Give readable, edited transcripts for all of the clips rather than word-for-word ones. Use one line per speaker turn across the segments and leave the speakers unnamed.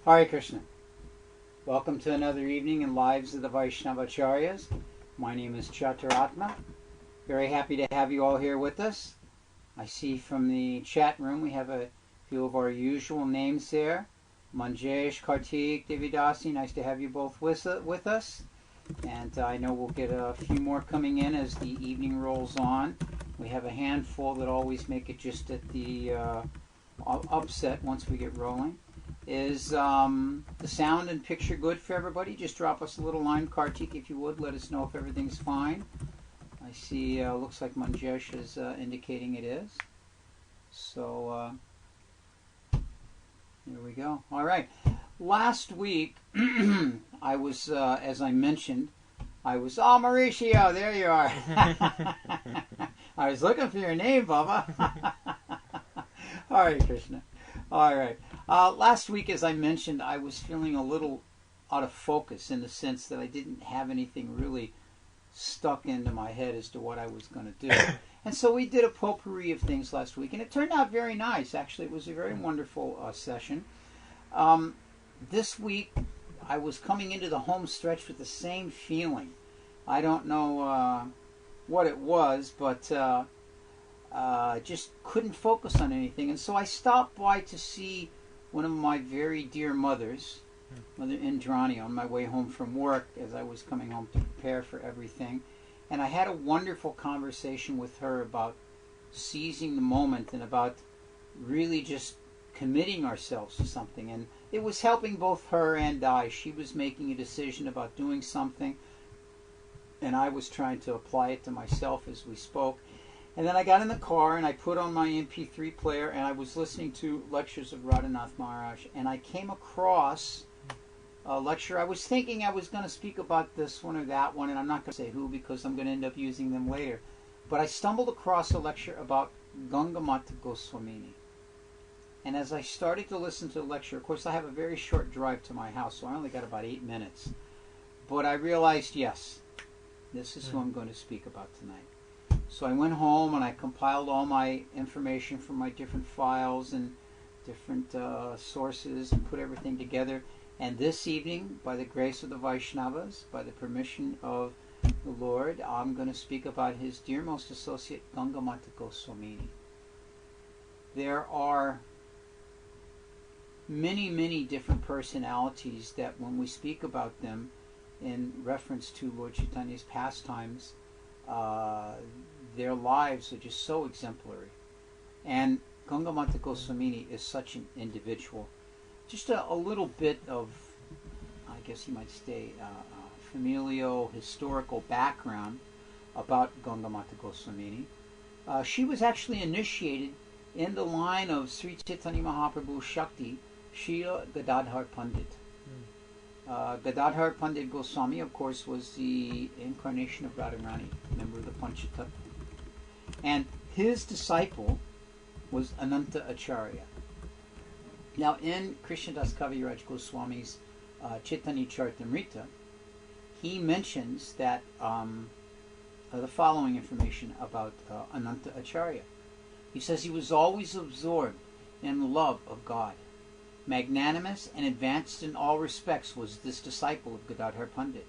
Hare Krishna. Welcome to another evening in Lives of the Vaishnavacharyas. My name is Chaturatma. Very happy to have you all here with us. I see from the chat room we have a few of our usual names there. Manjesh, Kartik, Devidasi, nice to have you both with us. And I know we'll get a few more coming in as the evening rolls on. We have a handful that always make it just at the upset once we get rolling. Is the sound and picture good for everybody? Just drop us a little line, Kartik, if you would. Let us know if everything's fine. I see, looks like Manjesh is indicating it is. So, here we go. All right. Last week, I was, as I mentioned, oh, Mauricio, there you are. I was looking for your name, Baba. Hare Krishna. All right. Last week, as I mentioned, I was feeling a little out of focus in the sense that I didn't have anything really stuck into my head as to what I was going to do. And so we did a potpourri of things last week, and it turned out very nice. Actually, it was a very wonderful session. This week, I was coming into the home stretch with the same feeling. I don't know what it was, but just couldn't focus on anything. And so I stopped by to see one of my very dear mothers, Mother Indrani, on my way home from work as I was coming home to prepare for everything. And I had a wonderful conversation with her about seizing the moment and about really just committing ourselves to something. And it was helping both her and I. She was making a decision about doing something, and I was trying to apply it to myself as we spoke. And then I got in the car and I put on my MP3 player and I was listening to lectures of Radhanath Maharaj, and I came across a lecture. I was thinking I was going to speak about this one or that one, and I'm not going to say who because I'm going to end up using them later. But I stumbled across a lecture about Gangamata Goswamini. And as I started to listen to the lecture, of course I have a very short drive to my house, so I only got about 8 minutes. But I realized, yes, this is who I'm going to speak about tonight. So I went home and I compiled all my information from my different files and different sources and put everything together. And this evening, by the grace of the Vaishnavas, by the permission of the Lord, I'm going to speak about his dearmost associate, Gangamata Goswamini. There are many, many different personalities that when we speak about them in reference to Lord Chaitanya's pastimes, their lives are just so exemplary. And Gangamata Goswamini is such an individual. Just a little bit of, I guess you might say, familial, historical background about Gangamata Goswamini. She was actually initiated in the line of Sri Chaitanya Mahaprabhu's Shakti, Srila Gadadhar Pandit. Gadadhar Pandit Goswami, of course, was the incarnation of Radharani, member of the Panchatattva. And his disciple was Ananta Acharya. Now, in Krishnadas Kaviraj Goswami's Chaitanya Charitamrita, he mentions that the following information about Ananta Acharya. He says he was always absorbed in the love of God. Magnanimous and advanced in all respects was this disciple of Gadadhar Pandit.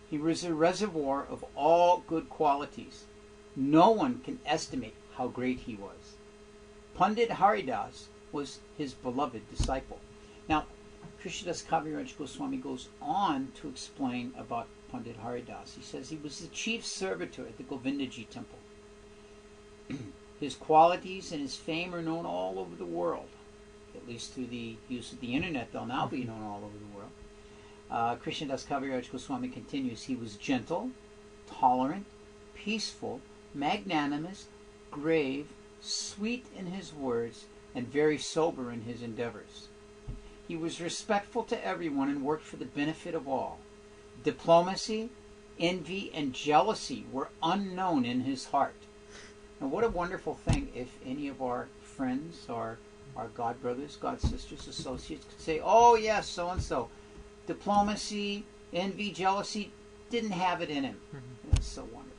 He was a reservoir of all good qualities. No one can estimate how great he was. Pandit Haridas was his beloved disciple. Now, Krishnadas Kaviraj Goswami goes on to explain about Pandit Haridas. He says he was the chief servitor at the Govindaji temple. His qualities and his fame are known all over the world. At least through the use of the internet, they'll now be known all over the world. Krishnadas Kaviraj Goswami continues, he was gentle, tolerant, peaceful, magnanimous, grave, sweet in his words, and very sober in his endeavors. He was respectful to everyone and worked for the benefit of all. Diplomacy, envy, and jealousy were unknown in his heart. And what a wonderful thing if any of our friends, our God brothers, God sisters, associates could say, oh yes, so-and-so. Diplomacy, envy, jealousy, didn't have it in him. That's so wonderful.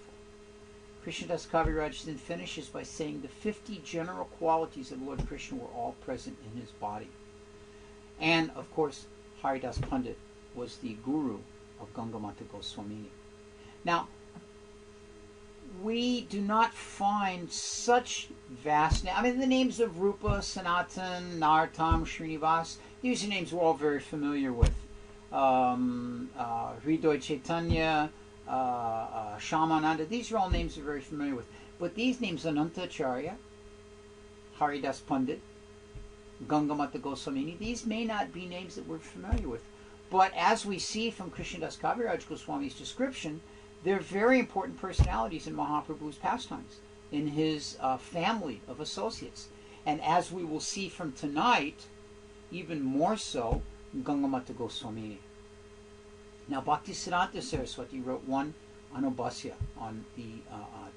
Krishnadas Kaviraj then finishes by saying the 50 general qualities of Lord Krishna were all present in his body. And, of course, Haridas Pandit was the guru of Gangamata Goswamini. Now, we do not find such vast names. I mean, the names of Rupa, Sanatan, Narottam, Srinivas, these are names we're all very familiar with. Hridoy Chaitanya, Shamananda, these are all names we're very familiar with. But these names, Anantacharya, Haridas Pandit, Gangamata Goswamini, these may not be names that we're familiar with. But as we see from Krishnadas Kaviraj Goswami's description, they're very important personalities in Mahaprabhu's pastimes, in his family of associates. And as we will see from tonight, even more so, Gangamata Goswamini. Now, Bhaktisiddhanta Saraswati wrote one Anubhasya on the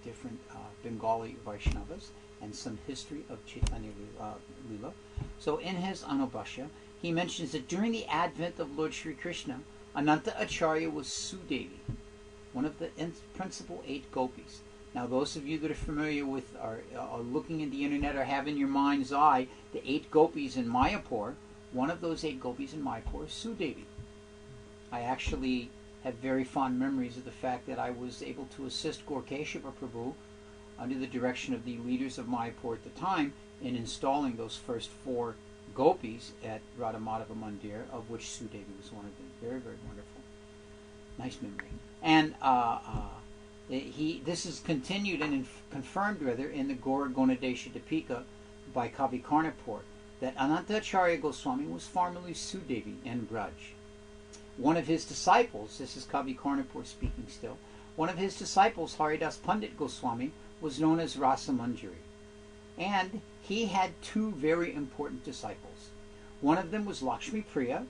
different Bengali Vaishnavas and some history of Chaitanya Lila. So in his Anubhasya, he mentions that during the advent of Lord Sri Krishna, Ananta Acharya was Sudevi, one of the principal 8 gopis. Now, those of you that are familiar with, are looking at the internet or have in your mind's eye the 8 gopis in Mayapur, one of those 8 gopis in Mayapur is Sudevi. I actually have very fond memories of the fact that I was able to assist Gaurkeshava Prabhu under the direction of the leaders of Mayapur at the time in installing those first 4 gopis at Radhamadhava Mandir, of which Sudevi was one of them. Very, very wonderful. Nice memory. And this is continued and confirmed rather in the Gaura Gonadesha Dipika by Kavi Karnapur, that Anantacharya Goswami was formerly Sudevi in Braj. One of his disciples, this is Kavi Karnapur speaking still, one of his disciples, Haridas Pandit Goswami, was known as Rasa Manjari. And he had 2 very important disciples. One of them was Lakshmi Priya.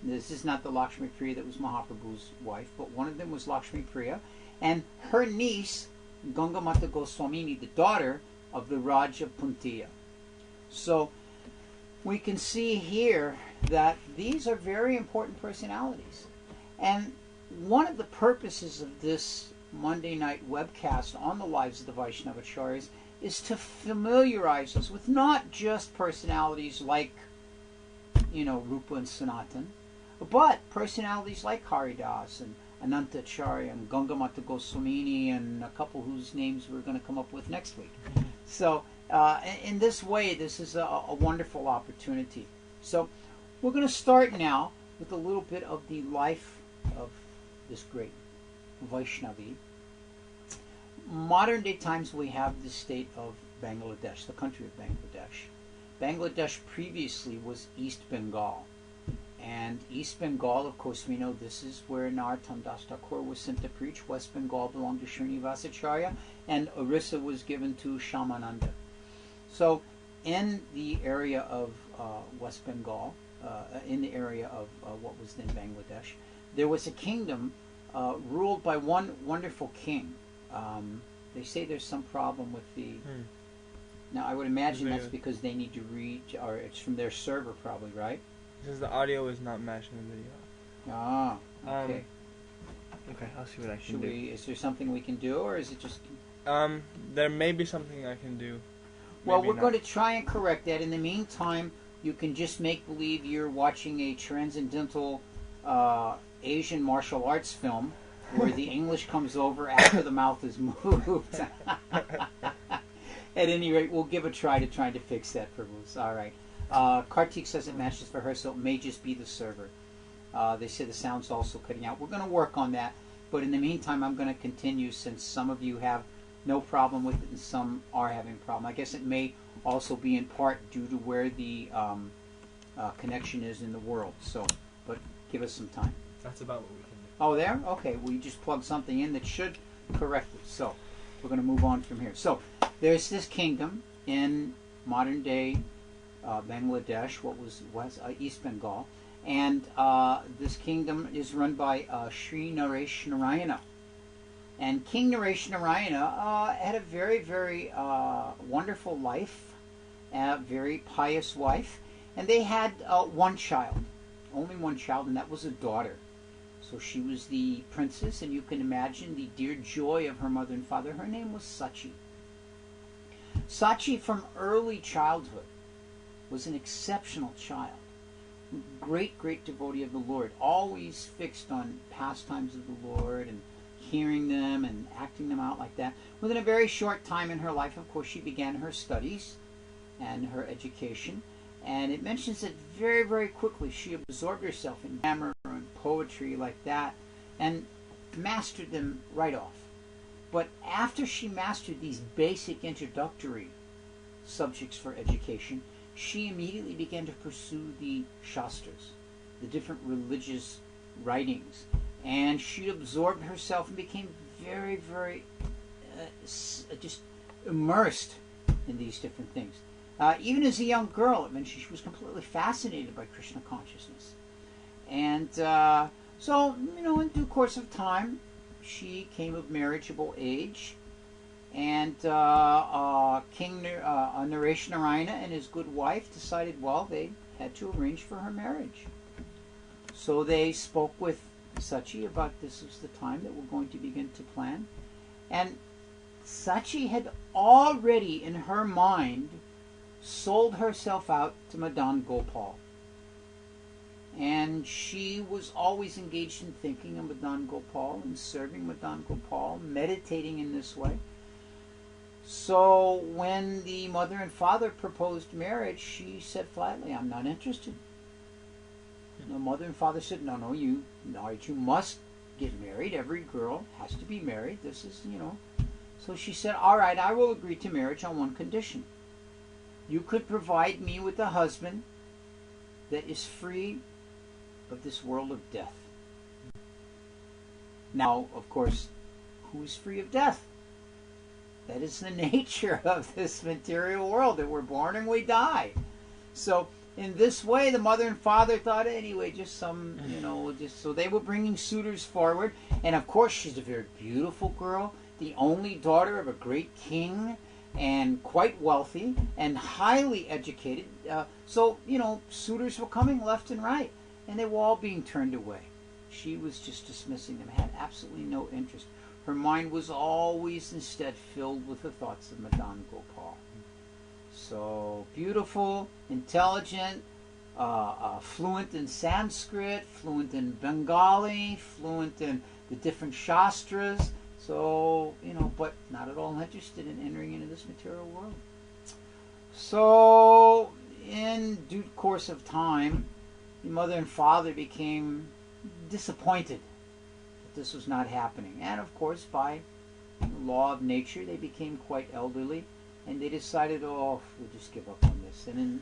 This is not the Lakshmi Priya that was Mahaprabhu's wife, but one of them was Lakshmi Priya. And her niece, Gangamata Goswamini, the daughter of the Raj of Puntiya. So we can see here that these are very important personalities. And one of the purposes of this Monday night webcast on the lives of the Vaishnavacharyas is to familiarize us with not just personalities like, Rupa and Sanatan, but personalities like Haridas and Anantacharya and Gangamata Goswamini and a couple whose names we're going to come up with next week. So in this way, this is a wonderful opportunity. So we're going to start now with a little bit of the life of this great Vaishnavi. Modern day times we have the state of Bangladesh, the country of Bangladesh. Bangladesh previously was East Bengal. And East Bengal, of course, we know this is where Narottam Das Thakur was sent to preach. West Bengal belonged to Srinivasacharya, and Orissa was given to Shamananda. So in the area of West Bengal, in the area of what was then Bangladesh, there was a kingdom ruled by one wonderful king. They say there's some problem with the... Now, I would imagine that's because they need to read, or it's from their server probably, right?
Because the audio is not matching the video.
Ah, okay.
Okay, I'll see what I can do.
Is there something we can do, or is it just...
There may be something I can do.
Well, we're going to try and correct that. In the meantime, you can just make believe you're watching a transcendental Asian martial arts film where the English comes over after the mouth is moved. At any rate, we'll give a try to fix that, Prabhus. All right. Kartik says it matches for her, so it may just be the server. They say the sound's also cutting out. We're going to work on that. But in the meantime, I'm going to continue since some of you have no problem with it and some are having a problem. I guess it may also be in part due to where the connection is in the world. So, but give us some time.
That's about what we can do.
Oh, there? Okay. We just plug something in that should correct it. So, we're going to move on from here. So, there's this kingdom in modern day Bangladesh, what was East Bengal, and this kingdom is run by Sri Naresh Narayana. And King Naresh Narayana had a very, very wonderful life, a very pious wife, and they had one child, only one child, and that was a daughter. So she was the princess, and you can imagine the dear joy of her mother and father. Her name was Sachi. Sachi, from early childhood, was an exceptional child. great, great devotee of the Lord, always fixed on pastimes of the Lord and hearing them and acting them out like that. Within a very short time in her life, of course, she began her studies and her education. And it mentions that very, very quickly she absorbed herself in grammar and poetry like that and mastered them right off. But after she mastered these basic introductory subjects for education, she immediately began to pursue the Shastras, the different religious writings. And she absorbed herself and became very, very just immersed in these different things. Even as a young girl, it mentioned she was completely fascinated by Krishna consciousness. And so, in due course of time, she came of marriageable age. And King Naresh Narayana and his good wife decided, well, they had to arrange for her marriage. So they spoke with Sachi about this was the time that we're going to begin to plan. And Sachi had already, in her mind, sold herself out to Madan Gopal. And she was always engaged in thinking of Madan Gopal and serving Madan Gopal, meditating in this way. So when the mother and father proposed marriage, she said flatly, I'm not interested. The mother and father said, no, you must get married. Every girl has to be married. This is, So she said, all right, I will agree to marriage on one condition. You could provide me with a husband that is free of this world of death. Now, of course, who is free of death? That is the nature of this material world, that we're born and we die. So in this way, the mother and father thought, anyway, just some, so they were bringing suitors forward. And of course, she's a very beautiful girl, the only daughter of a great king, and quite wealthy and highly educated. So, suitors were coming left and right, and they were all being turned away. She was just dismissing them, had absolutely no interest. Her mind was always instead filled with the thoughts of Madan Gopal. So beautiful, intelligent, fluent in Sanskrit, fluent in Bengali, fluent in the different Shastras. So, but not at all interested in entering into this material world. So, in due course of time, the mother and father became disappointed that this was not happening. And of course, by law of nature, they became quite elderly, and they decided, we'll just give up on this. And in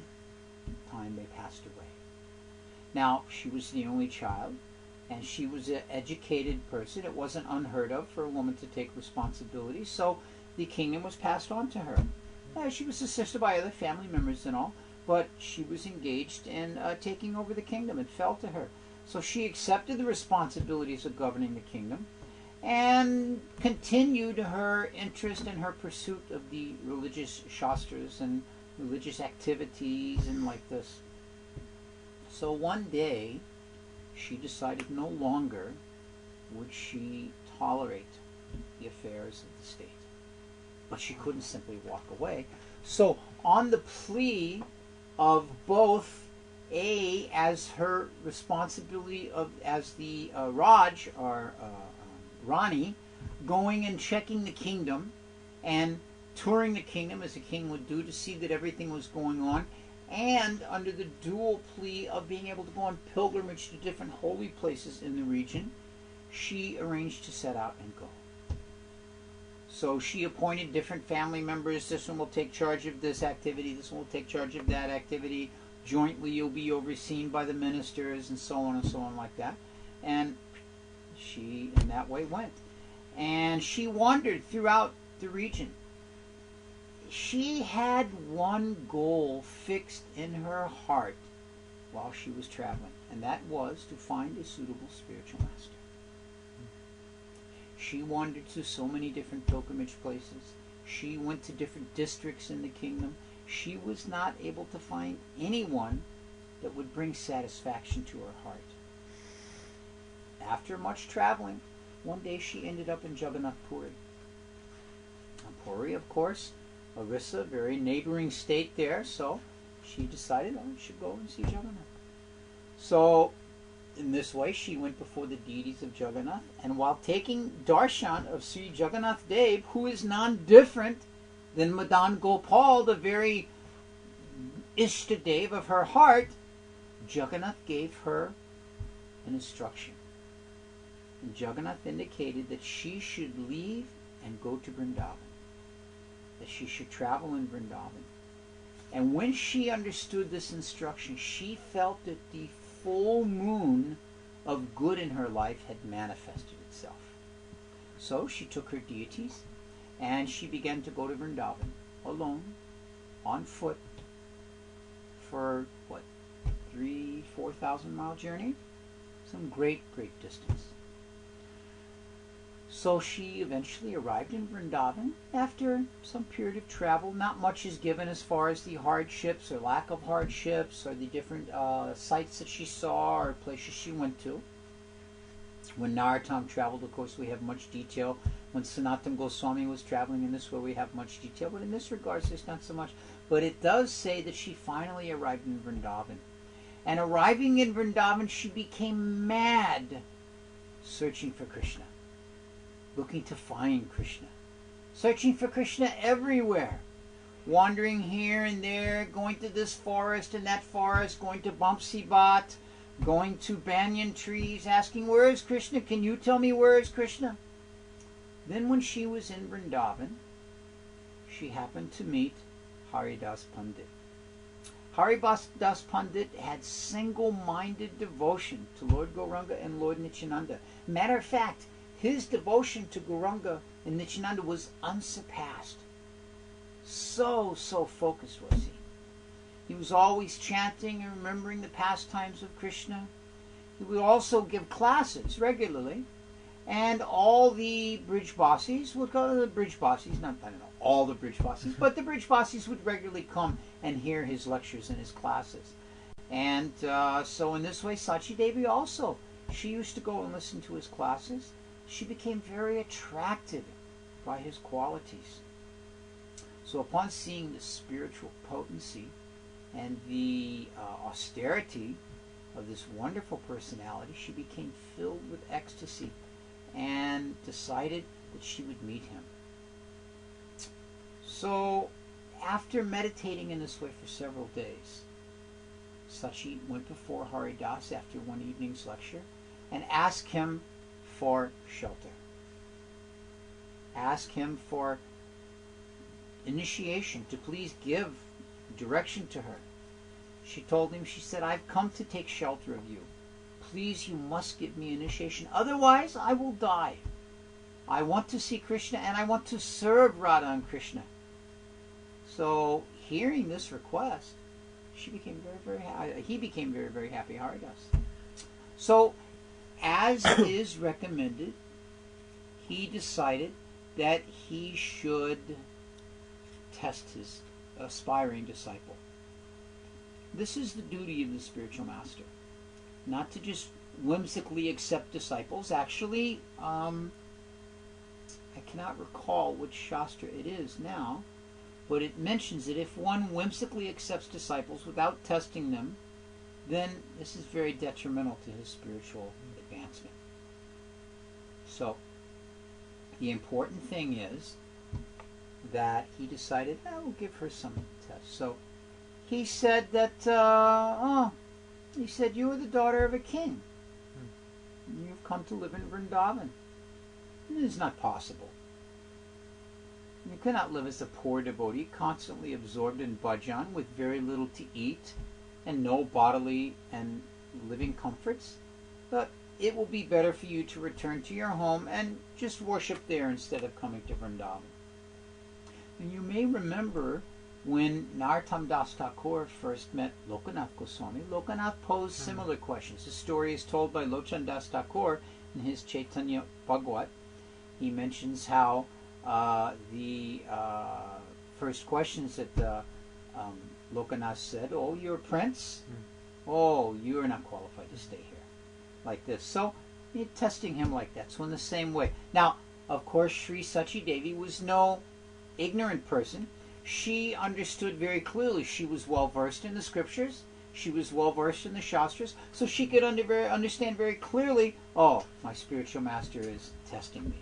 time, they passed away. Now, she was the only child, and she was an educated person. It wasn't unheard of for a woman to take responsibility, so the kingdom was passed on to her. She was assisted by other family members and all, but she was engaged in taking over the kingdom. It fell to her. So she accepted the responsibilities of governing the kingdom and continued her interest in her pursuit of the religious shastras and religious activities and like this. So one day, she decided no longer would she tolerate the affairs of the state. But she couldn't simply walk away. So on the plea of both as her responsibility as the Raj or Rani, going and checking the kingdom and touring the kingdom as a king would do to see that everything was going on, and under the dual plea of being able to go on pilgrimage to different holy places in the region, she arranged to set out and go. So she appointed different family members. This one will take charge of this activity, this one will take charge of that activity. Jointly you'll be overseen by the ministers, and so on like that. And she in that way went. And she wandered throughout the region. She had one goal fixed in her heart while she was traveling, and that was to find a suitable spiritual master. She wandered to so many different pilgrimage places. She went to different districts in the kingdom. She was not able to find anyone that would bring satisfaction to her heart. After much traveling, one day she ended up in Jagannath Puri. Puri, of course, Orissa, very neighboring state there, so she decided, I should go and see Jagannath. So, in this way, she went before the deities of Jagannath, and while taking darshan of Sri Jagannath Dev, who is none different than Madan Gopal, the very Ishtadev of her heart, Jagannath gave her an instruction. And Jagannath indicated that she should leave and go to Vrindavan, that she should travel in Vrindavan. And when she understood this instruction, she felt that the full moon of good in her life had manifested itself. So she took her deities and she began to go to Vrindavan alone, on foot, for 3,000-4,000 mile journey? Some great distance. So she eventually arrived in Vrindavan after some period of travel. Not much is given as far as the hardships or lack of hardships or the different sites that she saw or places she went to. When Narottam traveled, of course, we have much detail. When Sanatana Goswami was traveling in this way, we have much detail. But in this regard, there's not so much. But it does say that she finally arrived in Vrindavan. And arriving in Vrindavan, she became mad, searching for Krishna, looking to find Krishna, searching for Krishna everywhere, wandering here and there, going to this forest and that forest, going to Bamsi Bhat, going to banyan trees, asking, where is Krishna? Can you tell me where is Krishna? Then when she was in Vrindavan, she happened to meet Haridas Pandit. Haridas Pandit had single-minded devotion to Lord Gauranga and Lord Nityananda. Matter of fact, his devotion to Gauranga and Nityananda was unsurpassed. So focused was he. He was always chanting and remembering the pastimes of Krishna. He would also give classes regularly. And all the Brijbasis would go to the Brijbasis, not, I don't know, all the Brijbasis, but the Brijbasis would regularly come and hear his lectures and his classes. And so in this way, Sachi Devi also, she used to go and listen to his classes. She became very attracted by his qualities. So upon seeing the spiritual potency and the austerity of this wonderful personality, she became filled with ecstasy and decided that she would meet him. So after meditating in this way for several days, Sachi went before Haridas after one evening's lecture and asked him for shelter. Asked him for initiation, to please give direction to her. She told him, she said, I've come to take shelter of you. Please, you must give me initiation. Otherwise, I will die. I want to see Krishna and I want to serve Radha and Krishna. So, hearing this request, she became very happy. He became very happy, Haridas. So, as is recommended, he decided that he should test his aspiring disciple. This is the duty of the spiritual master. Not to just whimsically accept disciples. Actually, I cannot recall which Shastra it is now, but it mentions that if one whimsically accepts disciples without testing them, then this is very detrimental to his spiritual advancement. So, the important thing is that he decided, I will give her some tests. So, he said that, he said, you are the daughter of a king. You've come to live in Vrindavan. It is not possible. You cannot live as a poor devotee, constantly absorbed in bhajan with very little to eat and no bodily and living comforts. But it will be better for you to return to your home and just worship there instead of coming to Vrindavan. And you may remember when Narottam Das Thakur first met Lokanath Goswami, Lokanath posed similar questions. The story is told by Lochan Das Thakur in his Chaitanya Bhagavat. He mentions how the first questions that Lokanath said, oh, you're a prince? Oh, you are not qualified to stay here. Like this. So, you're testing him like that. So in the same way. Now, of course, Sri Sachi Devi was no ignorant person. She understood very clearly. She was well versed in the scriptures. She was well versed in the Shastras, so she could understand very clearly, oh, my spiritual master is testing me.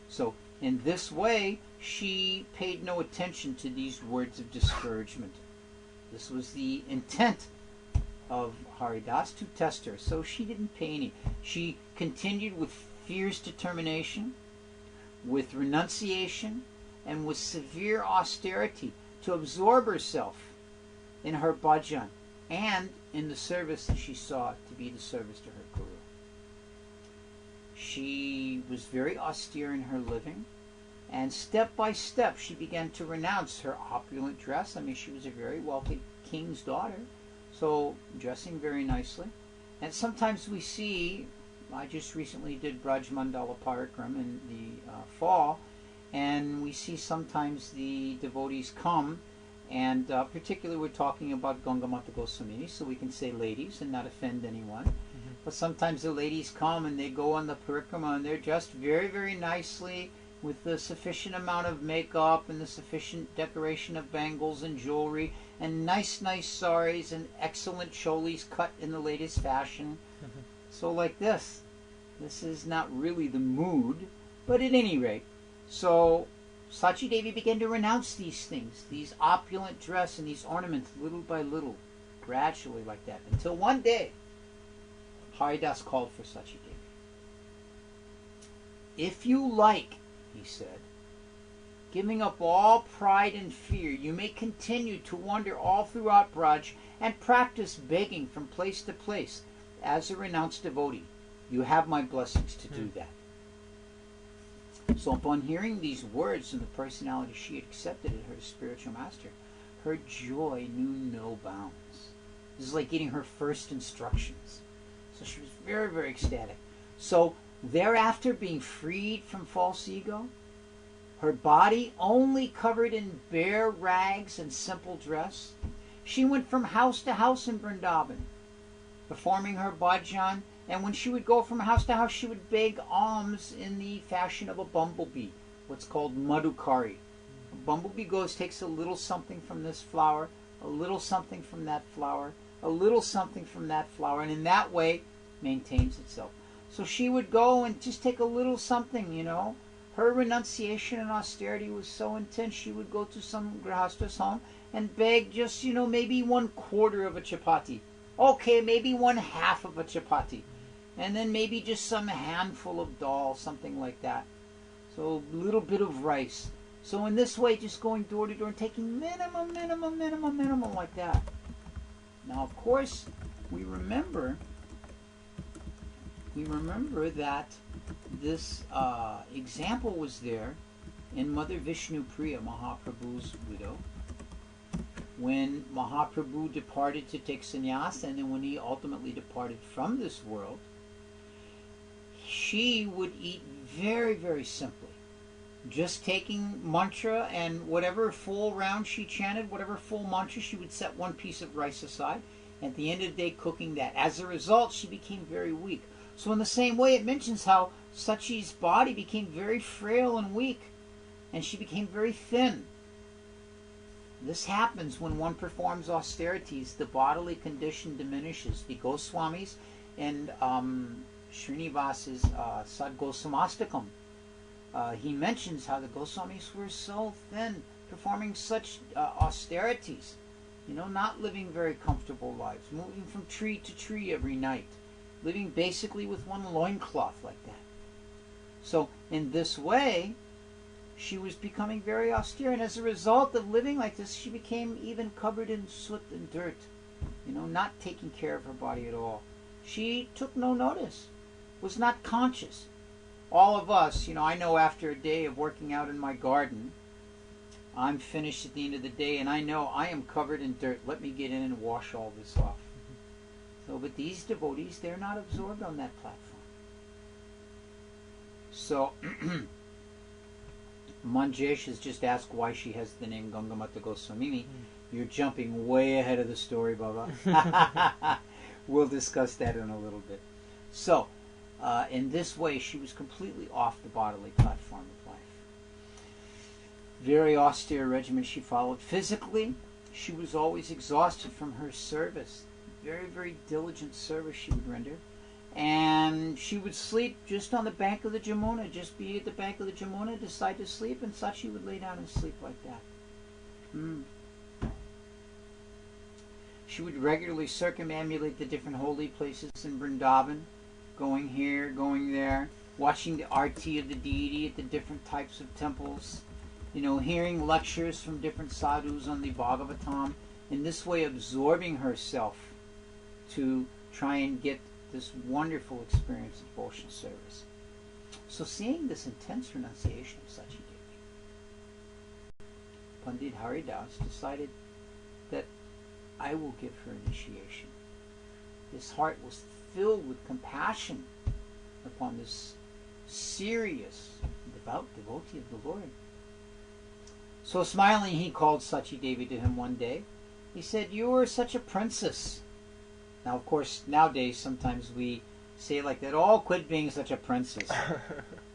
So in this way, she paid no attention to these words of discouragement. This was the intent of Haridas, to test her. So she didn't pay any. She continued with fierce determination, with renunciation, and with severe austerity to absorb herself in her bhajan and in the service that she saw to be the service to her Guru. She was very austere in her living, and step by step she began to renounce her opulent dress. I mean, she was a very wealthy king's daughter, so dressing very nicely. And sometimes we see, I just recently did Braj Mandala Parikram in the fall, and we see sometimes the devotees come, and particularly we're talking about Gangamata Goswamini, so we can say ladies and not offend anyone. Mm-hmm. But sometimes the ladies come and they go on the parikrama and they're dressed very, very nicely with the sufficient amount of makeup and the sufficient decoration of bangles and jewelry and nice saris and excellent cholis cut in the latest fashion. Mm-hmm. So like this. This is not really the mood, but at any rate. So Sachi Devi began to renounce these things, these opulent dress and these ornaments, little by little, gradually like that, until one day Haridas called for Sachi Devi. If you like, he said, giving up all pride and fear, you may continue to wander all throughout Braj and practice begging from place to place as a renounced devotee. You have my blessings to do that. So upon hearing these words from the personality she had accepted as her spiritual master, her joy knew no bounds. This is like getting her first instructions. So she was very, very ecstatic. So thereafter, being freed from false ego, her body only covered in bare rags and simple dress, she went from house to house in Vrindavan, performing her bhajan. And when she would go from house to house, she would beg alms in the fashion of a bumblebee, what's called madhukari. A bumblebee goes, takes a little something from this flower, a little something from that flower, a little something from that flower, and in that way maintains itself. So she would go and just take a little something, you know. Her renunciation and austerity was so intense, she would go to some grahasta's home and beg just, you know, maybe 1/4 of a chapati. Okay, maybe 1/2 of a chapati. And then maybe just some handful of dal, something like that. So a little bit of rice. So in this way, just going door to door and taking minimum like that. Now, of course, we remember that this example was there in Mother Vishnu Priya, Mahaprabhu's widow, when Mahaprabhu departed to take sannyas, and then when he ultimately departed from this world, she would eat very, very simply. Just taking mantra, and whatever full round she chanted, whatever full mantra, she would set one piece of rice aside. At the end of the day, cooking that. As a result, she became very weak. So in the same way, it mentions how Sachi's body became very frail and weak, and she became very thin. This happens when one performs austerities. The bodily condition diminishes. The Goswamis and Srinivas's Sadgosamastakam, he mentions how the Goswamis were so thin, performing such austerities, you know, not living very comfortable lives, moving from tree to tree every night, living basically with one loincloth like that. So in this way, she was becoming very austere, and as a result of living like this, she became even covered in soot and dirt, you know, not taking care of her body at all. She took no notice, was not conscious. All of us, you know, I know after a day of working out in my garden, I'm finished at the end of the day, and I know I am covered in dirt. Let me get in and wash all this off. So, but these devotees, they're not absorbed on that platform. So, Manjesh has just asked why she has the name Gangamata Goswamini. You're jumping way ahead of the story, Baba. We'll discuss that in a little bit. So, in this way, she was completely off the bodily platform of life. Very austere regimen she followed physically, she was always exhausted from her service. Very, very diligent service she would render. And she would sleep just on the bank of the Jamuna, just be at the bank of the Jamuna, decide to sleep, and Sachi would lay down and sleep like that. She would regularly circumambulate the different holy places in Vrindavan, going here, going there, watching the arti of the deity at the different types of temples, hearing lectures from different sadhus on the Bhagavatam, in this way absorbing herself to try and get this wonderful experience of devotional service. So seeing this intense renunciation of Sachi Devi, Pandit Haridas decided that I will give her initiation. His heart was filled with compassion upon this serious, devout devotee of the Lord. So smiling, he called Sachi Devi to him one day. He said, "You are such a princess." Now, of course, nowadays sometimes we say like that, "Oh, quit being such a princess."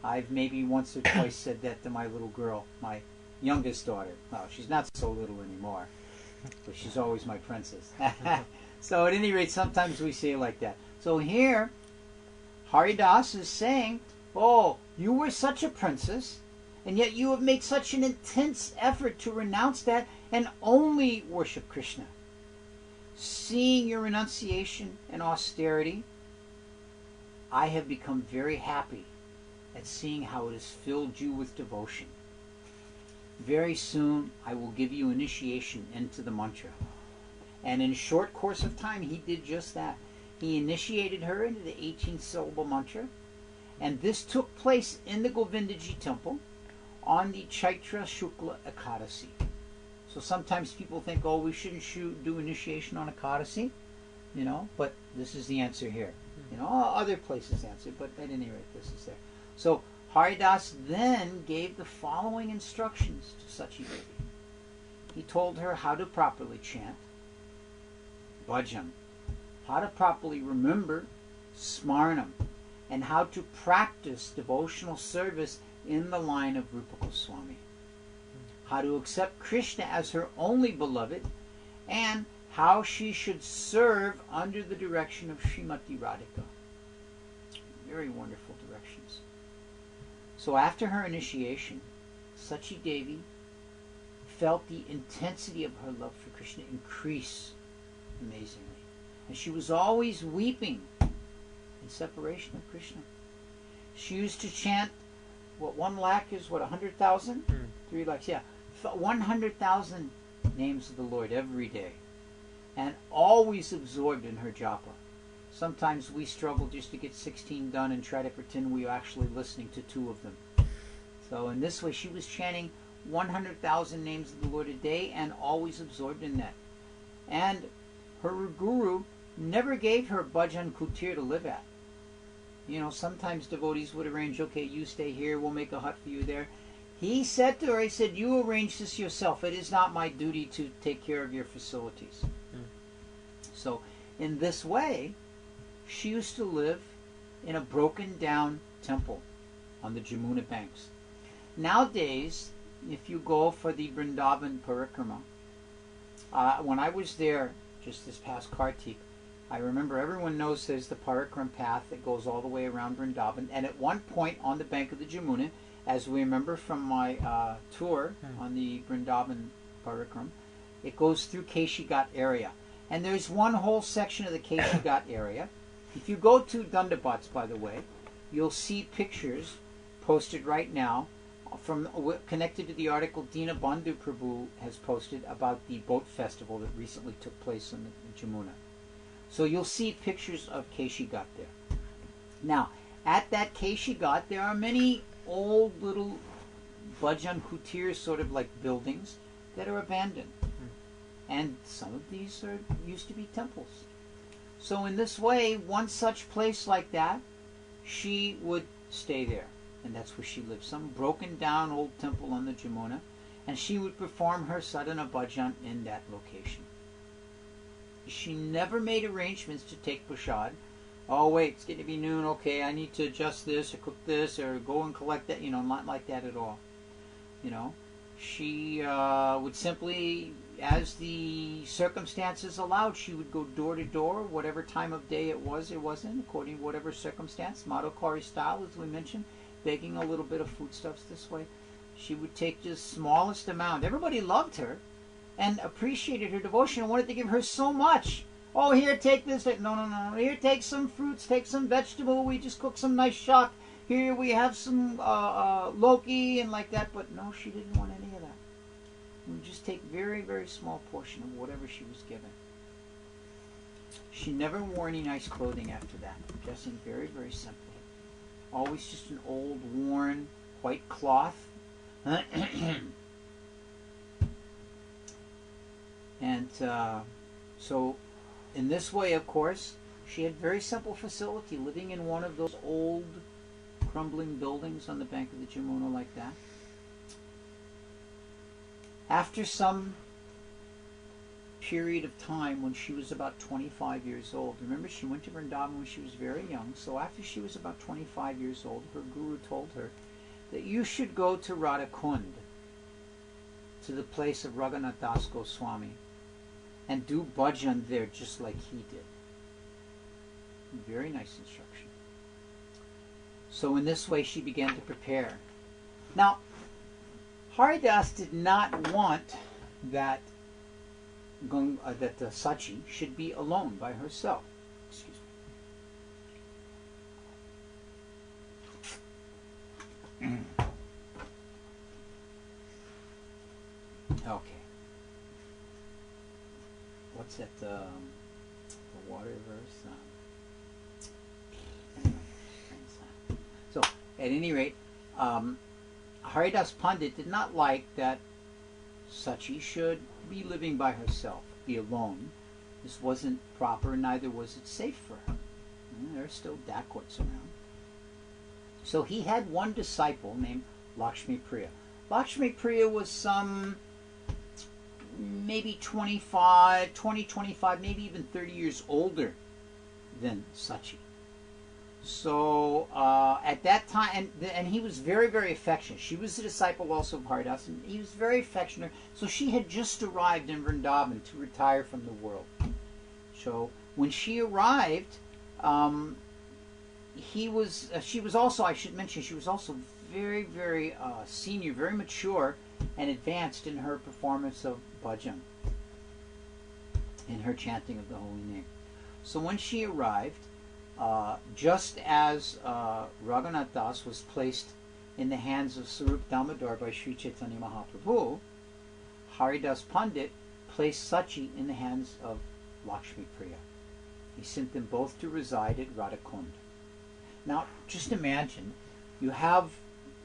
I've maybe once or twice said that to my little girl, my youngest daughter. Well, she's not so little anymore, but she's always my princess. So at any rate, sometimes we say it like that. So here, Haridas is saying, "Oh, you were such a princess, and yet you have made such an intense effort to renounce that and only worship Krishna. Seeing your renunciation and austerity, I have become very happy at seeing how it has filled you with devotion. Very soon I will give you initiation into the mantra." And in a short course of time, he did just that. He initiated her into the 18-syllable mantra, and this took place in the Govindaji temple on the Chaitra Shukla Ekadasi. So sometimes people think, "Oh, we shouldn't do initiation on Ekadasi," but this is the answer here. Other places answer, but at any rate, this is there. So Haridas then gave the following instructions to Sachi Devi. He told her how to properly chant bhajan, how to properly remember smarnam, and how to practice devotional service in the line of Rupa Goswami, how to accept Krishna as her only beloved, and how she should serve under the direction of Srimati Radhika. Very wonderful directions. So after her initiation, Sachi Devi felt the intensity of her love for Krishna increase amazingly. And she was always weeping in separation of Krishna. She used to chant, 1 lakh is 100,000? 3 lakhs, yeah. 100,000 names of the Lord every day. And always absorbed in her japa. Sometimes we struggle just to get 16 done and try to pretend we are actually listening to 2 of them. So in this way, she was chanting 100,000 names of the Lord a day and always absorbed in that. And her guru never gave her bhajan kutir to live at. Sometimes devotees would arrange, "Okay, you stay here, we'll make a hut for you there." He said to her, "You arrange this yourself. It is not my duty to take care of your facilities." So in this way, she used to live in a broken down temple on the Jamuna banks. Nowadays, if you go for the Vrindavan Parikrama, when I was there just this past Kartik, I remember everyone knows there's the Parikram path that goes all the way around Vrindavan, and at one point on the bank of the Jamuna, as we remember from my tour on the Vrindavan Parikram, it goes through Keshigat area. And there's one whole section of the Keshigat area. If you go to Dundabats, by the way, you'll see pictures posted right now connected to the article Dina Bandhu Prabhu has posted about the boat festival that recently took place in the Jamuna. So you'll see pictures of Keshigat there. Now, at that Keshigat, there are many old little bhajan kutir sort of like buildings that are abandoned. And some of these used to be temples. So in this way, one such place like that, she would stay there. And that's where she lived. Some broken down old temple on the Jamuna. And she would perform her sadhana bhajan in that location. She never made arrangements to take prasad. "Oh wait, it's getting to be noon, okay, I need to adjust this or cook this or go and collect that," not like that at all. She would simply, as the circumstances allowed, she would go door to door, whatever time of day it was or wasn't, according to whatever circumstance. Madhukari style, as we mentioned, begging a little bit of foodstuffs this way. She would take the smallest amount. Everybody loved her and appreciated her devotion and wanted to give her so much. Oh, here, take this. No. Here, take some fruits, take some vegetable. We just cooked some nice shak. Here, we have some loki and like that. But no, she didn't want any of that. We would just take very, very small portion of whatever she was given. She never wore any nice clothing after that. Dressing very, very simply. Always just an old, worn, white cloth. And so in this way, of course, she had very simple facility, living in one of those old crumbling buildings on the bank of the Jamuna like that. After some period of time, when she was about 25 years old, remember she went to Vrindavan when she was very young, so after she was about 25 years old, her guru told her that you should go to Radhakund, to the place of Raghunath Das Goswami, and do bhajan there just like he did. Very nice instruction. So in this way she began to prepare. Now, Haridas did not want that Sachi should be alone by herself. Excuse me. Okay. What's that? The water verse. So, at any rate, Haridas Pandit did not like that Sachi should be living by herself, be alone. This wasn't proper, neither was it safe for her. There are still dacoits around. So he had one disciple named Lakshmi Priya. Lakshmi Priya was some maybe 20, 25, maybe even 30 years older than Sachi. So at that time, and he was very, very affectionate. She was a disciple also of Haridas, and he was very affectionate. So she had just arrived in Vrindavan to retire from the world. So when she arrived, she was also, I should mention, she was also very, very senior, very mature, and advanced in her performance of bhajan, in her chanting of the holy name. So when she arrived, just as Raghunath Das was placed in the hands of Sarup Damodar by Sri Chaitanya Mahaprabhu, Haridas Pandit placed Sachi in the hands of Lakshmi Priya. He sent them both to reside at Radhakund. Now, just imagine, you have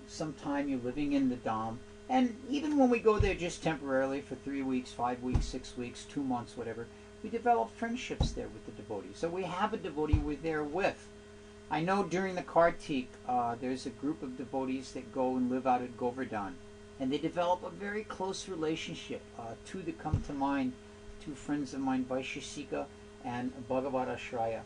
some time, you're living in the Dham, and even when we go there just temporarily for 3 weeks, 5 weeks, 6 weeks, 2 months, whatever, we develop friendships there with the devotees. So we have a devotee we're there with. I know during the Kartik, there's a group of devotees that go and live out at Govardhan, and they develop a very close relationship. Two that come to mind, two friends of mine, Vaisheshika and Bhagavat Ashraya.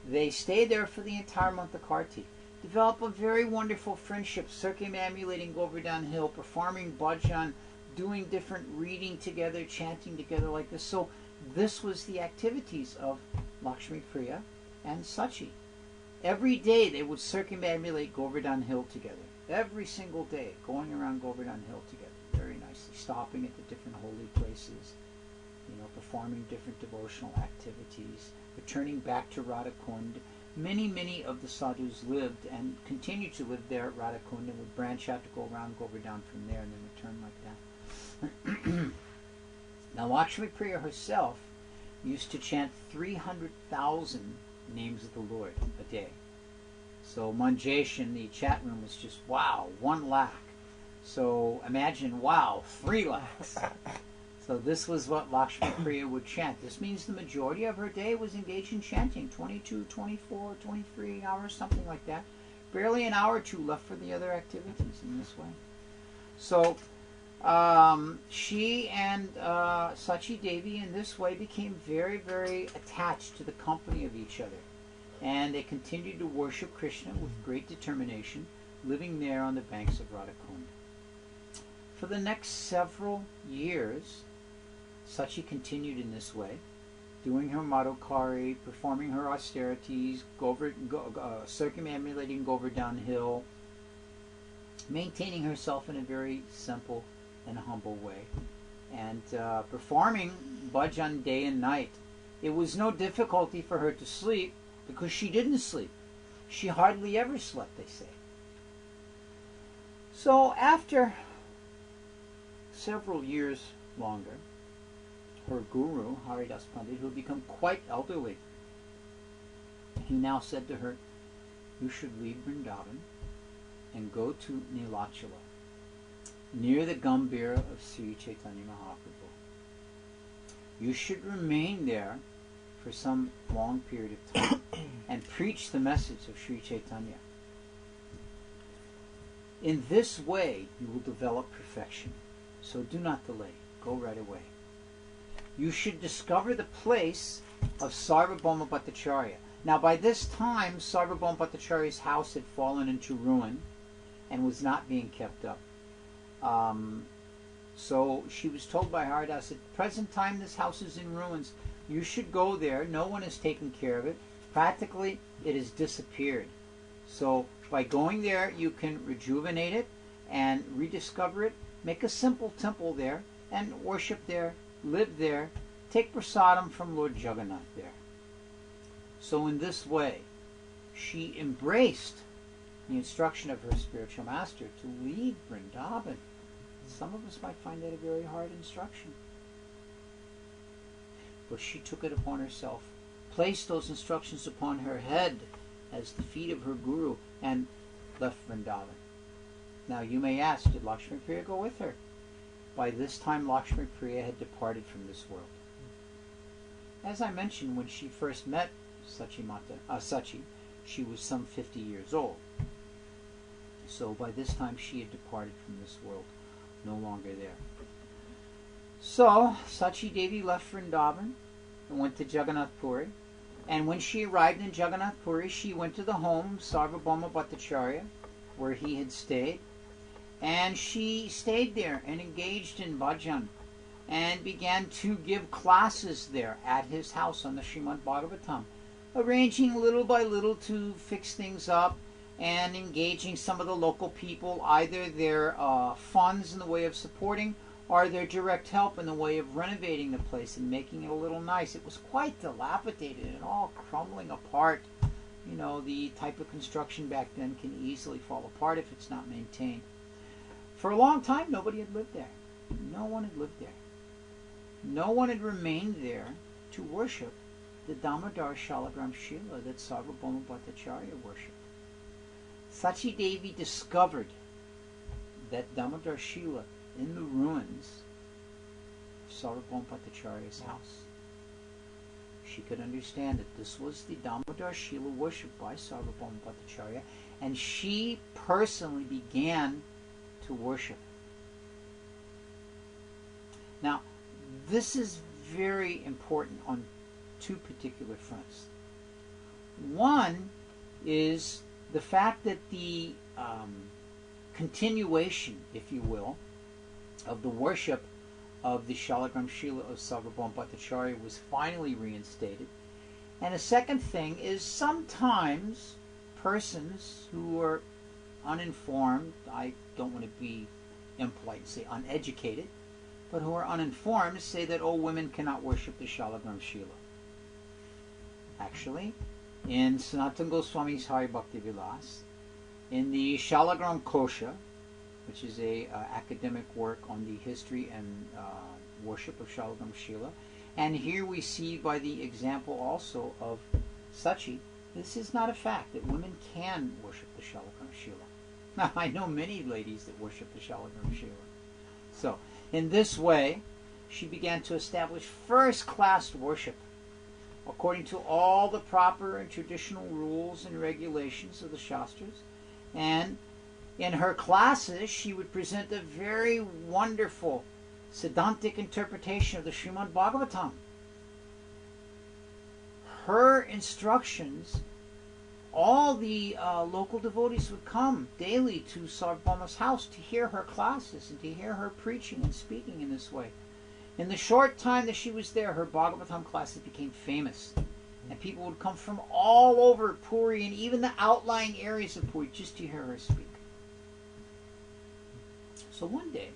They stay there for the entire month of Kartik. Develop a very wonderful friendship, circumambulating Govardhan Hill, performing bhajan, doing different reading together, chanting together like this. So this was the activities of Lakshmi Priya and Sachi. Every day they would circumambulate Govardhan Hill together. Every single day, going around Govardhan Hill together, very nicely, stopping at the different holy places, performing different devotional activities, returning back to Radhakund. Many of the sadhus lived and continue to live there at Radhakund and would branch out to go around Govardhan from there and then return like that. Now, Lakshmi Priya herself used to chant 300,000 names of the Lord a day. So Manjesh in the chat room was just, wow, 1 lakh. So imagine, wow, 3 lakhs. So this was what Lakshmi Priya would chant. This means the majority of her day was engaged in chanting, 22, 24, 23 hours, something like that. Barely an hour or two left for the other activities in this way. So she and Sachi Devi in this way became very, very attached to the company of each other. And they continued to worship Krishna with great determination, living there on the banks of Radhakund. For the next several years, Sachi continued in this way, doing her Madhukari, performing her austerities, circumambulating Govardhan Hill, maintaining herself in a very simple and humble way, and performing bhajan day and night. It was no difficulty for her to sleep, because she didn't sleep. She hardly ever slept, they say. So after several years longer, her guru, Haridas Pandit, who had become quite elderly, he now said to her, you should leave Vrindavan and go to Nilachala, near the Gambhira of Sri Chaitanya Mahaprabhu. You should remain there for some long period of time and preach the message of Sri Chaitanya. In this way, you will develop perfection. So do not delay. Go right away. You should discover the place of Sarvabhauma Bhattacharya. Now, by this time, Sarvabhauma Bhattacharya's house had fallen into ruin and was not being kept up. So she was told by Haridas, at the present time this house is in ruins. You should go there. No one has taken care of it. Practically, it has disappeared. So by going there, you can rejuvenate it and rediscover it. Make a simple temple there and worship there, live there. Take prasadam from Lord Jagannath there. So in this way, she embraced the instruction of her spiritual master to leave Vrindavan. Some of us might find that a very hard instruction. But she took it upon herself, placed those instructions upon her head as the feet of her guru, and left Vrindavan. Now you may ask, did Lakshmi Priya go with her? By this time Lakshmi Priya had departed from this world. As I mentioned, when she first met Sachi, she was some 50 years old. So by this time she had departed from this world, no longer there. So Sachi Devi left Vrindavan and went to Jagannath Puri. And when she arrived in Jagannath Puri, she went to the home, Sarvabhauma Bhattacharya, where he had stayed. And she stayed there and engaged in bhajan and began to give classes there at his house on the Srimad Bhagavatam, arranging little by little to fix things up and engaging some of the local people, either their funds in the way of supporting or their direct help in the way of renovating the place and making it a little nice. It was quite dilapidated and all crumbling apart. You know, the type of construction back then can easily fall apart if it's not maintained. For a long time, nobody had lived there. No one had lived there. No one had remained there to worship the Damodar Shalagram Shila that Sarvabhauma Bhattacharya worshipped. Sachi Devi discovered that Damodar Shila in the ruins of Sarvabhauma Bhattacharya's house. She could understand that this was the Damodar Shila worshipped by Sarvabhauma Bhattacharya, and she personally began to worship. Now, this is very important on two particular fronts. One is the fact that the continuation, if you will, of the worship of the Shalagram Shila of Sarvabhauma Bhattacharya was finally reinstated. And a second thing is sometimes persons who are uninformed, I don't want to be impolite and say uneducated, but who are uninformed say that, oh, women cannot worship the Shalagram Shila. Actually, in Sanatana Goswami's Hari Bhakti Vilas, in the Shalagram Kosha, which is a academic work on the history and worship of Shalagram Shila, and here we see by the example also of Sachi, this is not a fact that women can worship the Shalagram Shila. Now, I know many ladies that worship the Shalagram Shila. So, in this way, she began to establish first-class worship according to all the proper and traditional rules and regulations of the Shastras. And in her classes, she would present a very wonderful Siddhantic interpretation of the Srimad Bhagavatam. Her instructions all the local devotees would come daily to Sarvabhauma's house to hear her classes and to hear her preaching and speaking in this way. In the short time that she was there, her Bhagavatam classes became famous. And people would come from all over Puri and even the outlying areas of Puri just to hear her speak. So one day,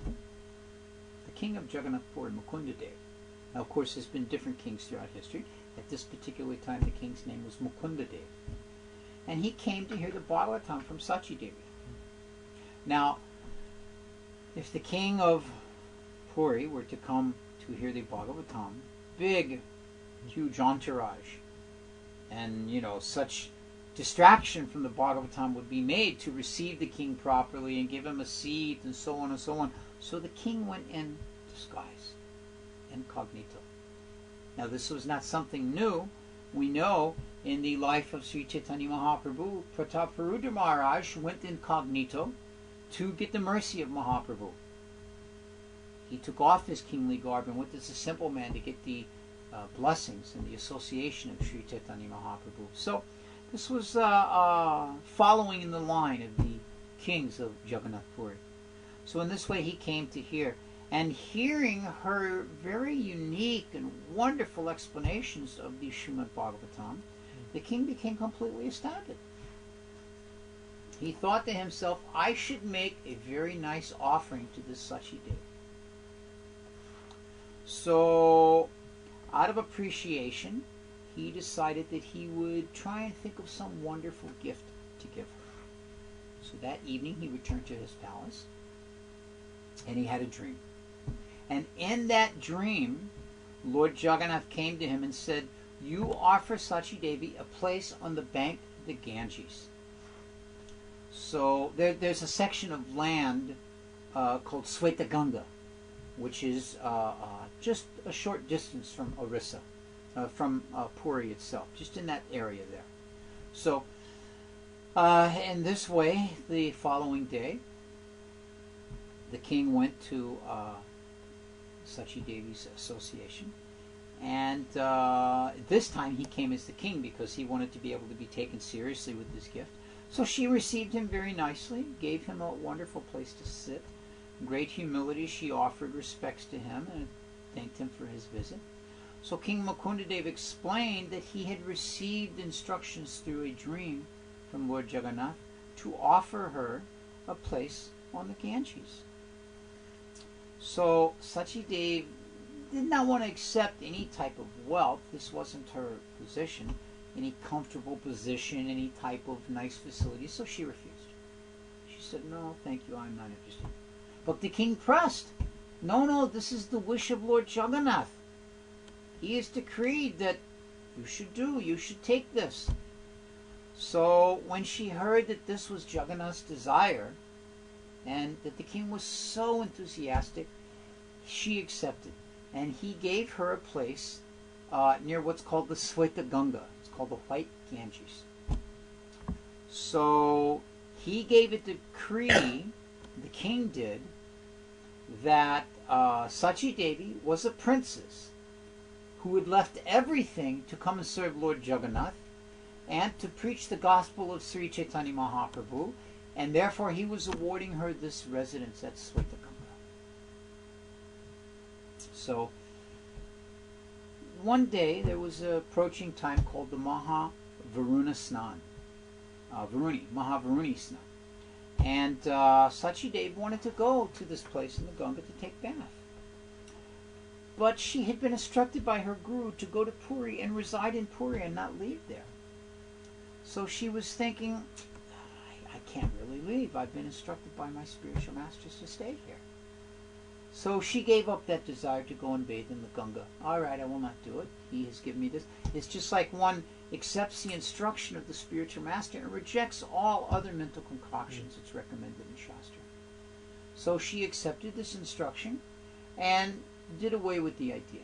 the king of Jagannath Puri, Mukundadev, now of course there's been different kings throughout history. At this particular time, the king's name was Mukundadev. And he came to hear the Bhagavatam from Sachi Devi. Now, if the king of Puri were to come to hear the Bhagavatam, big, huge entourage, and, such distraction from the Bhagavatam would be made to receive the king properly and give him a seat and so on and so on. So the king went in disguise, incognito. Now this was not something new. We know in the life of Sri Chaitanya Mahaprabhu, Prataparudra Maharaj went incognito to get the mercy of Mahaprabhu. He took off his kingly garb and went as a simple man to get the blessings and the association of Sri Chaitanya Mahaprabhu. So this was following in the line of the kings of Jagannath Puri. So in this way he came to hear. And hearing her very unique and wonderful explanations of the Srimad Bhagavatam, the king became completely astounded. He thought to himself, I should make a very nice offering to this Sachi Devi. So, out of appreciation, he decided that he would try and think of some wonderful gift to give her. So that evening he returned to his palace, and he had a dream. And in that dream, Lord Jagannath came to him and said, you offer Sachi Devi a place on the bank of the Ganges. So there's a section of land called Sweta Ganga, which is just a short distance from Orissa, from Puri itself, just in that area there. So in this way, the following day, the king went to Sachi Devi's association, and this time he came as the king because he wanted to be able to be taken seriously with this gift. So she received him very nicely, gave him a wonderful place to sit. In great humility she offered respects to him and thanked him for his visit. So King Mukundadev explained that he had received instructions through a dream from Lord Jagannath to offer her a place on the Ganges. So Sachi Devi did not want to accept any type of wealth. This wasn't her position, any comfortable position, any type of nice facility, so she refused. She said, no, thank you, I'm not interested. But the king pressed. No, this is the wish of Lord Jagannath. He has decreed that you should take this. So when she heard that this was Jagannath's desire, and that the king was so enthusiastic, she accepted. And he gave her a place near what's called the Sweta Ganga. It's called the White Ganges. So he gave a decree, the king did, that Sachi Devi was a princess who had left everything to come and serve Lord Jagannath and to preach the gospel of Sri Chaitanya Mahaprabhu, and therefore he was awarding her this residence at Sweta Ganga. So one day there was an approaching time called the Mahavaruni Snan. Mahavaruni Snan. And Sachi Devi wanted to go to this place in the Ganga to take bath. But she had been instructed by her guru to go to Puri and reside in Puri and not leave there. So she was thinking, I can't really leave. I've been instructed by my spiritual masters to stay here. So she gave up that desire to go and bathe in the Ganga. All right, I will not do it. He has given me this. It's just like one accepts the instruction of the spiritual master and rejects all other mental concoctions that's recommended in Shastra. So she accepted this instruction and did away with the idea.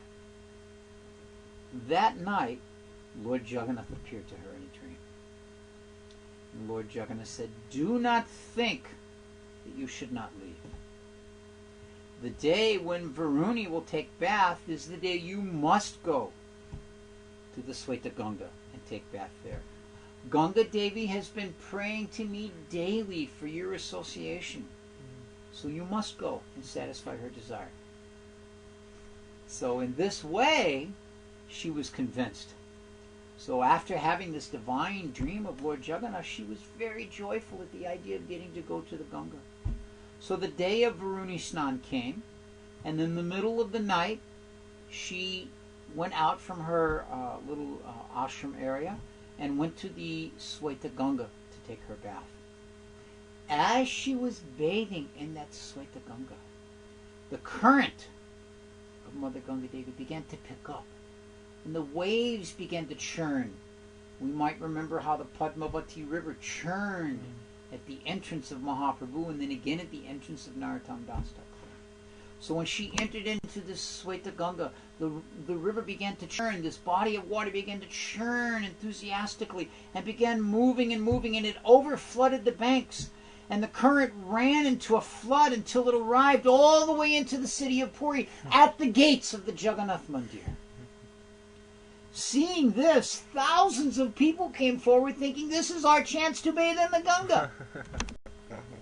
That night, Lord Jagannath appeared to her in a dream. And Lord Jagannath said, do not think that you should not leave. The day when Varuni will take bath is the day you must go to the Sweta Ganga and take bath there. Ganga Devi has been praying to me daily for your association. So you must go and satisfy her desire. So in this way, she was convinced. So after having this divine dream of Lord Jagannath, she was very joyful at the idea of getting to go to the Ganga. So the day of Varuni Snan came, and in the middle of the night, she went out from her little ashram area and went to the Sweta Ganga to take her bath. As she was bathing in that Sweta Ganga, the current of Mother Ganga Devi began to pick up, and the waves began to churn. We might remember how the Padmavati River churned at the entrance of Mahaprabhu, and then again at the entrance of Narottam Das Thakur. So when she entered into this Sweta Ganga, the river began to churn. This body of water began to churn enthusiastically and began moving and moving, and it overflooded the banks. And the current ran into a flood until it arrived all the way into the city of Puri at the gates of the Jagannath Mandir. Seeing this, thousands of people came forward thinking, this is our chance to bathe in the Ganga.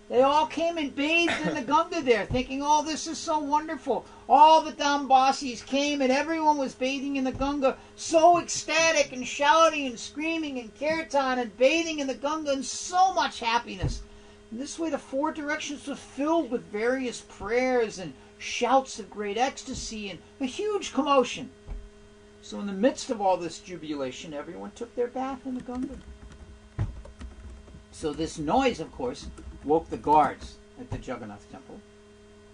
They all came and bathed in the Ganga there, thinking, oh, this is so wonderful. All the Dambasis came and everyone was bathing in the Ganga, so ecstatic and shouting and screaming and kirtan and bathing in the Ganga, and so much happiness. And this way the four directions were filled with various prayers and shouts of great ecstasy and a huge commotion. So in the midst of all this jubilation, everyone took their bath in the Ganga. So this noise, of course, woke the guards at the Jagannath temple,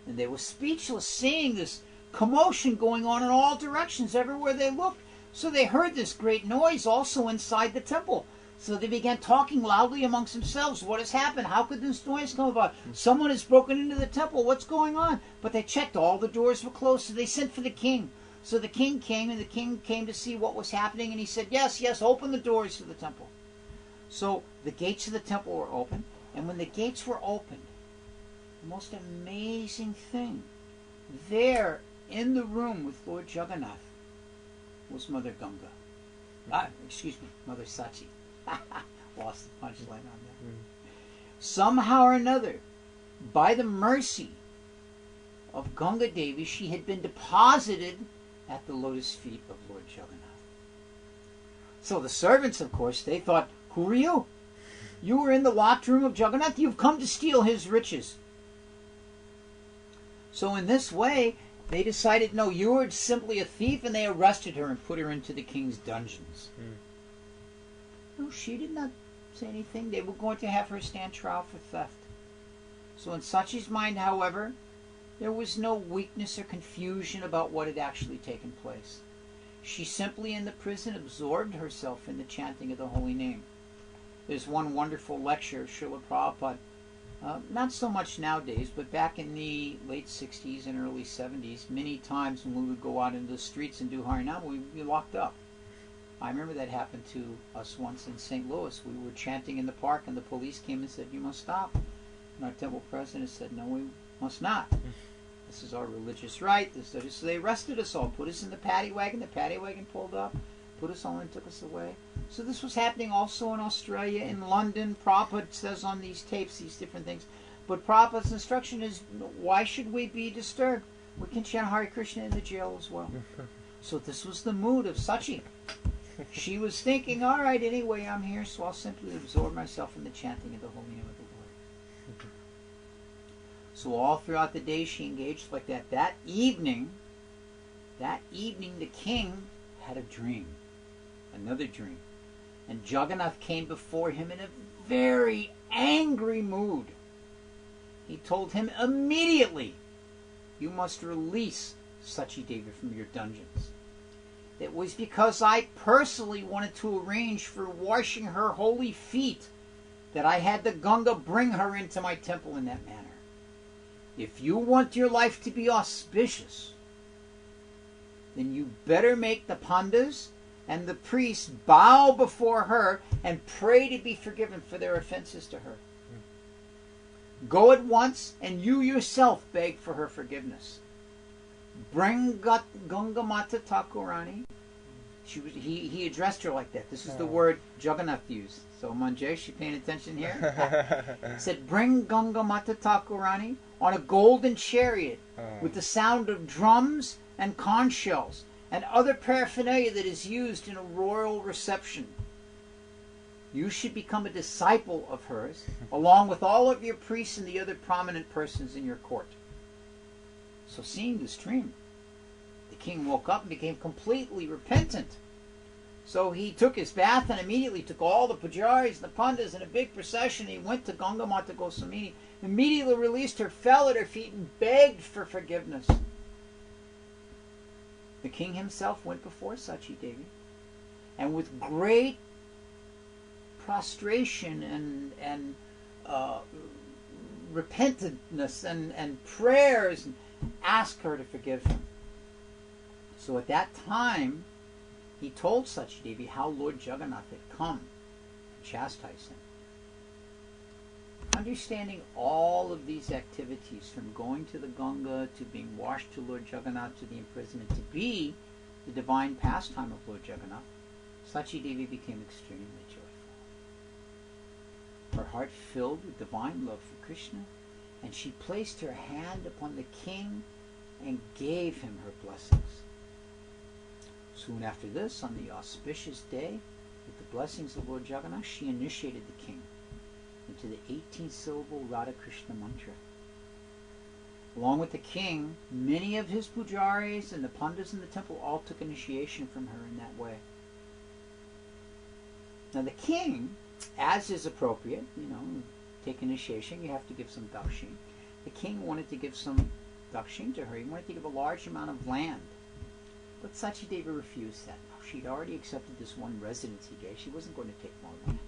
and they were speechless, seeing this commotion going on in all directions everywhere they looked. So they heard this great noise also inside the temple. So they began talking loudly amongst themselves. What has happened? How could this noise come about? Someone has broken into the temple. What's going on? But they checked. All the doors were closed, so they sent for the king. So the king came, and the king came to see what was happening, and he said, yes, yes, open the doors to the temple. So the gates of the temple were open, and when the gates were opened, the most amazing thing, there in the room with Lord Jagannath was Mother Ganga. Mother Sachi. Lost the punchline on that. Somehow or another, by the mercy of Ganga Devi, she had been deposited at the lotus feet of Lord Jagannath. So the servants, of course, they thought, who are you? You were in the locked room of Jagannath. You've come to steal his riches. So in this way, they decided, no, you were simply a thief, and they arrested her and put her into the king's dungeons. No, she did not say anything. They were going to have her stand trial for theft. So in Sachi's mind, however, there was no weakness or confusion about what had actually taken place. She simply in the prison absorbed herself in the chanting of the holy name. There's one wonderful lecture, Srila Prabhupada, not so much nowadays, but back in the late 60s and early 70s, many times when we would go out into the streets and do Harinam, we'd be locked up. I remember that happened to us once in St. Louis. We were chanting in the park, and the police came and said, you must stop. And our temple president said, no, we must not. This is our religious right. So they arrested us all, put us in the paddy wagon. The paddy wagon pulled up, put us all in, took us away. So this was happening also in Australia, in London. Prabhupada says on these tapes these different things. But Prabhupada's instruction is, why should we be disturbed? We can chant Hare Krishna in the jail as well. So this was the mood of Sachi. She was thinking, all right, anyway, I'm here, so I'll simply absorb myself in the chanting of the holy name of the Lord. So all throughout the day she engaged like that. That evening the king had a dream, another dream. And Jagannath came before him in a very angry mood. He told him immediately, you must release Sachi Devi from your dungeons. It was because I personally wanted to arrange for washing her holy feet that I had the Ganga bring her into my temple in that manner. If you want your life to be auspicious, then you better make the pandas and the priests bow before her and pray to be forgiven for their offenses to her. Go at once and you yourself beg for her forgiveness. Bring Gangamata Thakurani He addressed her like that. This is the word Jagannath used. So Manjesh, you paying attention here? He said, bring Gangamata Thakurani on a golden chariot with the sound of drums and conch shells and other paraphernalia that is used in a royal reception. You should become a disciple of hers, along with all of your priests and the other prominent persons in your court. So seeing this dream, the king woke up and became completely repentant. So he took his bath and immediately took all the pujaris and the pandas in a big procession. He went to Gangamata Goswamini, immediately released her, fell at her feet, and begged for forgiveness. The king himself went before Sachi Devi, and with great prostration and repentantness and prayers, asked her to forgive him. So at that time, he told Sachi Devi how Lord Jagannath had come to chastise him. Understanding all of these activities, from going to the Ganga to being washed to Lord Jagannath to the imprisonment, to be the divine pastime of Lord Jagannath, Sachi Devi became extremely joyful. Her heart filled with divine love for Krishna, and she placed her hand upon the king and gave him her blessings. Soon after this, on the auspicious day, with the blessings of Lord Jagannath, she initiated the king into the 18-syllable Radha Krishna mantra. Along with the king, many of his pujaris and the pandas in the temple all took initiation from her in that way. Now the king, as is appropriate, take initiation, you have to give some dakshin. The king wanted to give some dakshin to her. He wanted to give a large amount of land. But Sachi Devi refused that. She'd already accepted this one residence he gave. She wasn't going to take more land.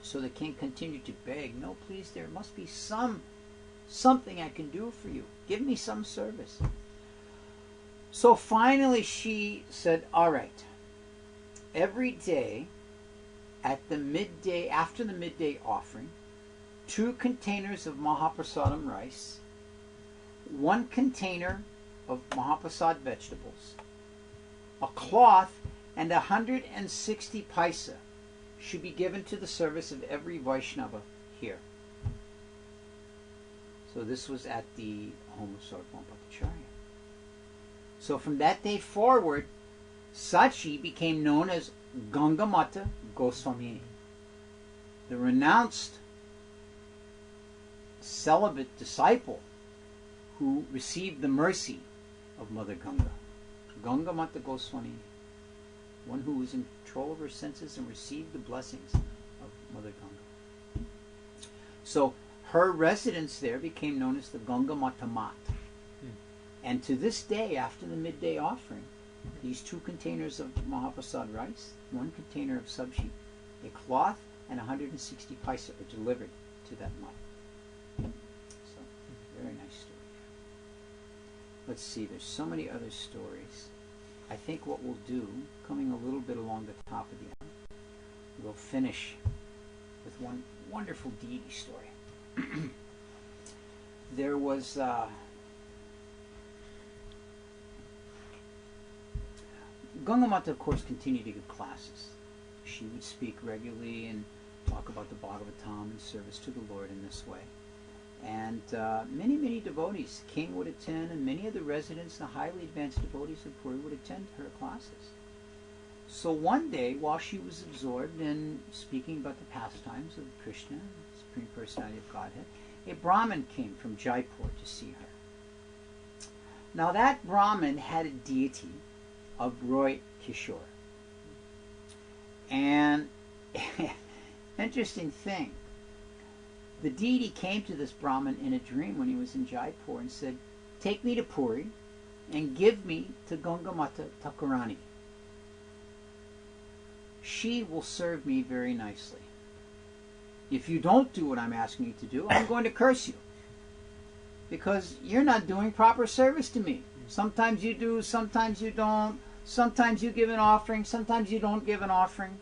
So the king continued to beg, no, please, there must be something I can do for you. Give me some service. So finally she said, all right, every day at the midday, after the midday offering, 2 containers of Mahaprasadam rice, 1 container of Mahaprasad vegetables, a cloth, and 160 paisa should be given to the service of every Vaishnava here. So this was at the home of Sarvabhauma Bhattacharya. So from that day forward, Sachi became known as Gangamata Goswamini, the renounced celibate disciple who received the mercy of Mother Ganga. Gangamata Goswamini, one who was in control of her senses and received the blessings of Mother Ganga. So her residence there became known as the Gangamata Mat. And to this day, after the midday offering, these 2 containers of Mahaprasad rice, 1 container of sabji, a cloth, and 160 paisa are delivered to that mat. So, very nice story. Let's see, there's so many other stories. I think what we'll do, coming a little bit along the top of the hour, we'll finish with one wonderful deity story. There was Gangamata, of course, continued to give classes. She would speak regularly and talk about the Bhagavatam and service to the Lord in this way. And many devotees, the king would attend, and many of the residents, the highly advanced devotees of Puri, would attend her classes. So one day, while she was absorbed in speaking about the pastimes of Krishna, the Supreme Personality of Godhead, a Brahmin came from Jaipur to see her. Now that Brahmin had a deity of Roy Kishore. And interesting thing, the deity came to this Brahmin in a dream when he was in Jaipur and said, take me to Puri and give me to Gangamata Thakurani. She will serve me very nicely. If you don't do what I'm asking you to do, I'm going to curse you. Because you're not doing proper service to me. Sometimes you do, sometimes you don't. Sometimes you give an offering, sometimes you don't give an offering.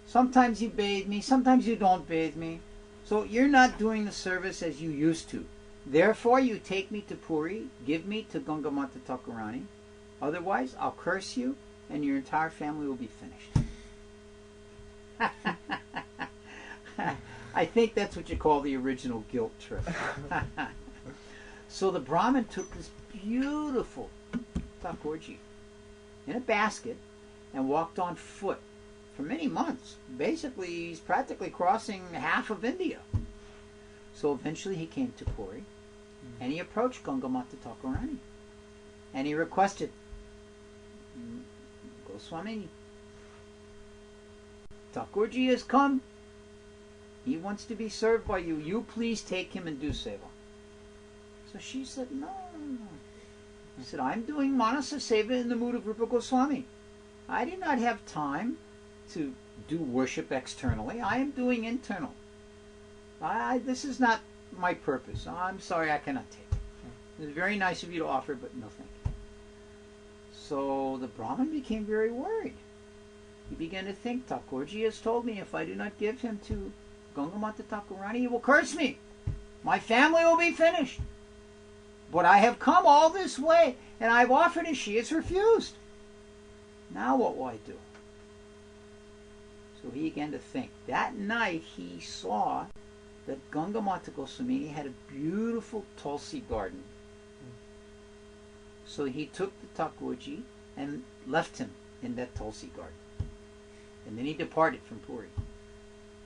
Sometimes you bathe me, sometimes you don't bathe me. So you're not doing the service as you used to. Therefore, you take me to Puri, give me to Gangamata Thakurani. Otherwise, I'll curse you and your entire family will be finished. I think that's what you call the original guilt trip. So the Brahmin took this beautiful Thakurji in a basket and walked on foot for many months. Basically, he's practically crossing half of India. So eventually he came to Puri, and he approached Gangamata Thakurani, and he requested, Goswamini, Thakurji has come. He wants to be served by you. You please take him and do seva. So she said, no. He said, I'm doing Manasa Seva in the mood of Rupa Goswami. I do not have time to do worship externally. I am doing internal. This is not my purpose. I'm sorry, I cannot take it. It's very nice of you to offer, but no thank you. So the Brahmin became very worried. He began to think, Thakurji has told me if I do not give him to Gangamata Thakurani, he will curse me. My family will be finished. But I have come all this way, and I've offered, and she has refused. Now what will I do? So he began to think. That night he saw that Gangamata Goswamini had a beautiful Tulsi garden. So he took the Thakurji and left him in that Tulsi garden. And then he departed from Puri.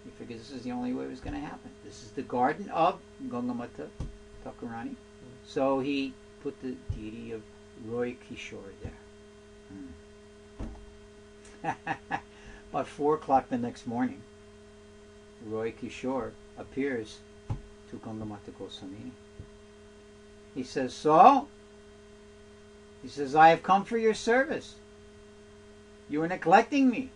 He figured this is the only way it was going to happen. This is the garden of Gangamata Thakurani. So he put the deity of Roy Kishore there. About 4 o'clock the next morning, Roy Kishore appears to Gangamata Goswamini. He says, so? He says, I have come for your service. You are neglecting me.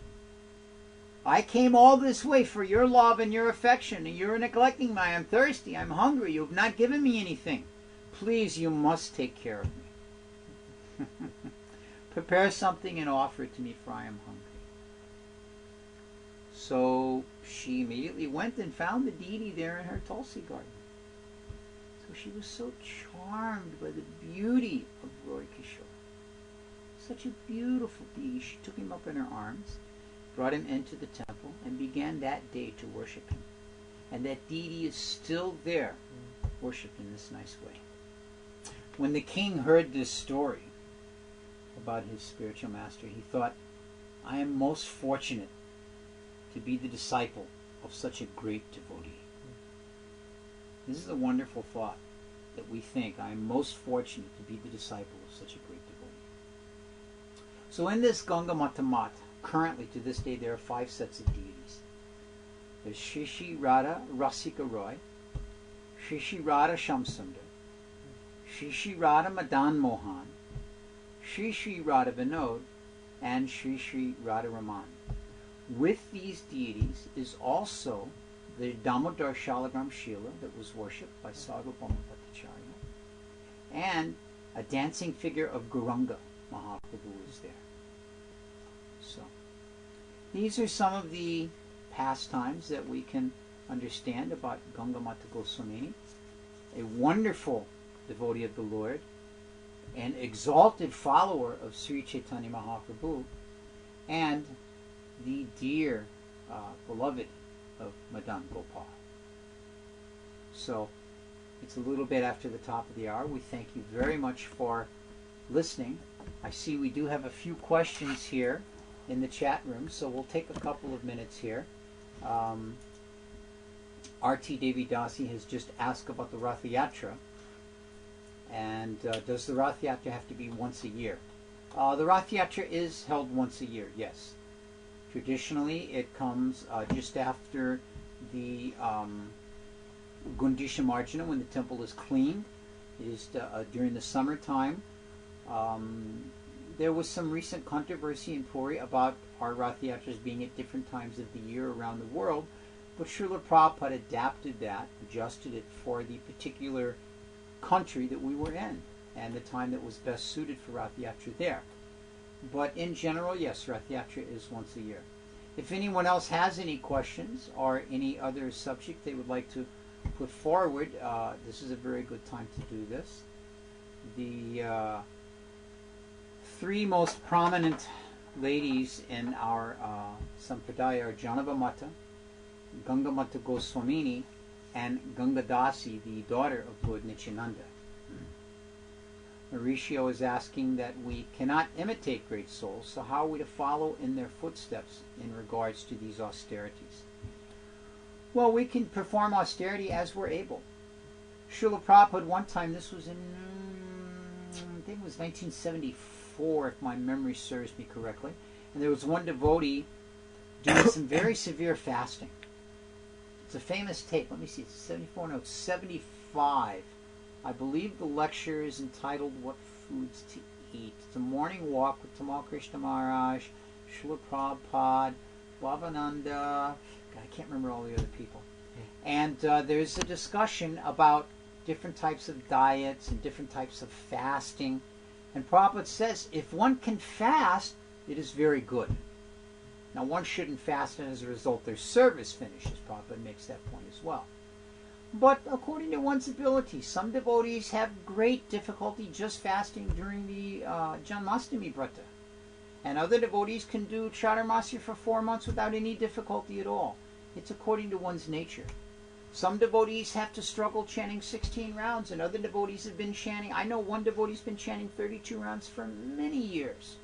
I came all this way for your love and your affection, and you're neglecting me. I am thirsty. I'm hungry. You have not given me anything. Please, you must take care of me. Prepare something and offer it to me, for I am hungry. So she immediately went and found the deity there in her Tulsi garden. So she was so charmed by the beauty of Roy Kishore. Such a beautiful deity. She took him up in her arms, brought him into the temple, and began that day to worship him. And that deity is still there, worshipped in this nice way. When the king heard this story about his spiritual master, he thought, I am most fortunate to be the disciple of such a great devotee. This is a wonderful thought, that we think, I am most fortunate to be the disciple of such a great devotee. So in this Gangamata Mat, currently to this day, there are 5 sets of deities. There's Shri Shri Radha Rasika Roy, Shri Shri Radha Shamsundar, Shri Shri Radha Madan Mohan, Shri Shri Radha Vinod, and Shri Shri Radha Raman. With these deities is also the Damodar Shalagram Shila that was worshipped by Sarvabhauma Bhattacharya, and a dancing figure of Gauranga Mahaprabhu is there. So, these are some of the pastimes that we can understand about Gangamata Goswamini, a wonderful devotee of the Lord, an exalted follower of Sri Chaitanya Mahaprabhu, and the dear beloved of Madan Gopal. So, it's a little bit after the top of the hour. We thank you very much for listening. I see we do have a few questions here in the chat room, so we'll take a couple of minutes here. R.T. Devi Dasi has just asked about the Rath Yatra, and does the Rath Yatra have to be once a year? The Rath Yatra is held once a year, yes. Traditionally, it comes just after the Gundisha Marjana, when the temple is cleaned. It is during the summertime. There was some recent controversy in Puri about our Rath Yatras being at different times of the year around the world, but Srila Prabhupada adapted that, adjusted it for the particular country that we were in, and the time that was best suited for Rath Yatra there. But in general, yes, Rath Yatra is once a year. If anyone else has any questions or any other subject they would like to put forward, this is a very good time to do this. The 3 most prominent ladies in our Sampradaya are Janavamata, Gangamata Goswamini, and Gangadasi, the daughter of Lord Nityananda. Mauricio is asking that we cannot imitate great souls, so how are we to follow in their footsteps in regards to these austerities? Well, we can perform austerity as we're able. Srila Prabhupada, one time, this was in, I think it was 1974, if my memory serves me correctly, and there was one devotee doing some very severe fasting. It's a famous tape. Let me see, it's 74, no, it's 75. I believe the lecture is entitled What Foods to Eat. It's a morning walk with Tamal Krishna Maharaj, Srila Prabhupada, Bhavananda, I can't remember all the other people. And there's a discussion about different types of diets and different types of fasting. And Prabhupada says, if one can fast, it is very good. Now, one shouldn't fast, and as a result, their service finishes. Prabhupada makes that point as well. But according to one's ability, some devotees have great difficulty just fasting during the Janmashtami Vrata. And other devotees can do Chaturmasya for 4 months without any difficulty at all. It's according to one's nature. Some devotees have to struggle chanting 16 rounds, and other devotees have been chanting. I know one devotee's been chanting 32 rounds for many years.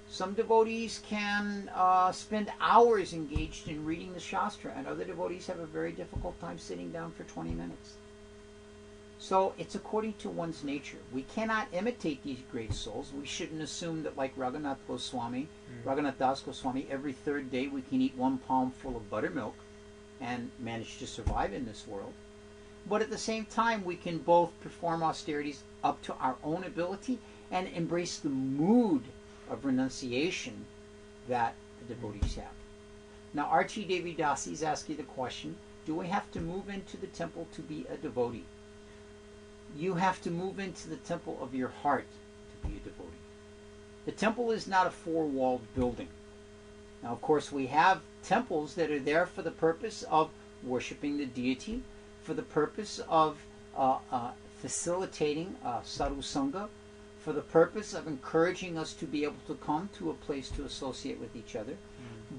Some devotees can spend hours engaged in reading the Shastra, and other devotees have a very difficult time sitting down for 20 minutes. So it's according to one's nature. We cannot imitate these great souls. We shouldn't assume that, like Raghunath Goswami, Raghunath Das Goswami, every third day we can eat 1 palm full of buttermilk and manage to survive in this world. But at the same time, we can both perform austerities up to our own ability and embrace the mood of renunciation that the devotees have. Now, Archie Devi Dasi is asking the question, do we have to move into the temple to be a devotee? You have to move into the temple of your heart to be a devotee. The temple is not a 4-walled building. Now, of course, we have temples that are there for the purpose of worshiping the deity, for the purpose of facilitating sadhu sangha, for the purpose of encouraging us to be able to come to a place to associate with each other.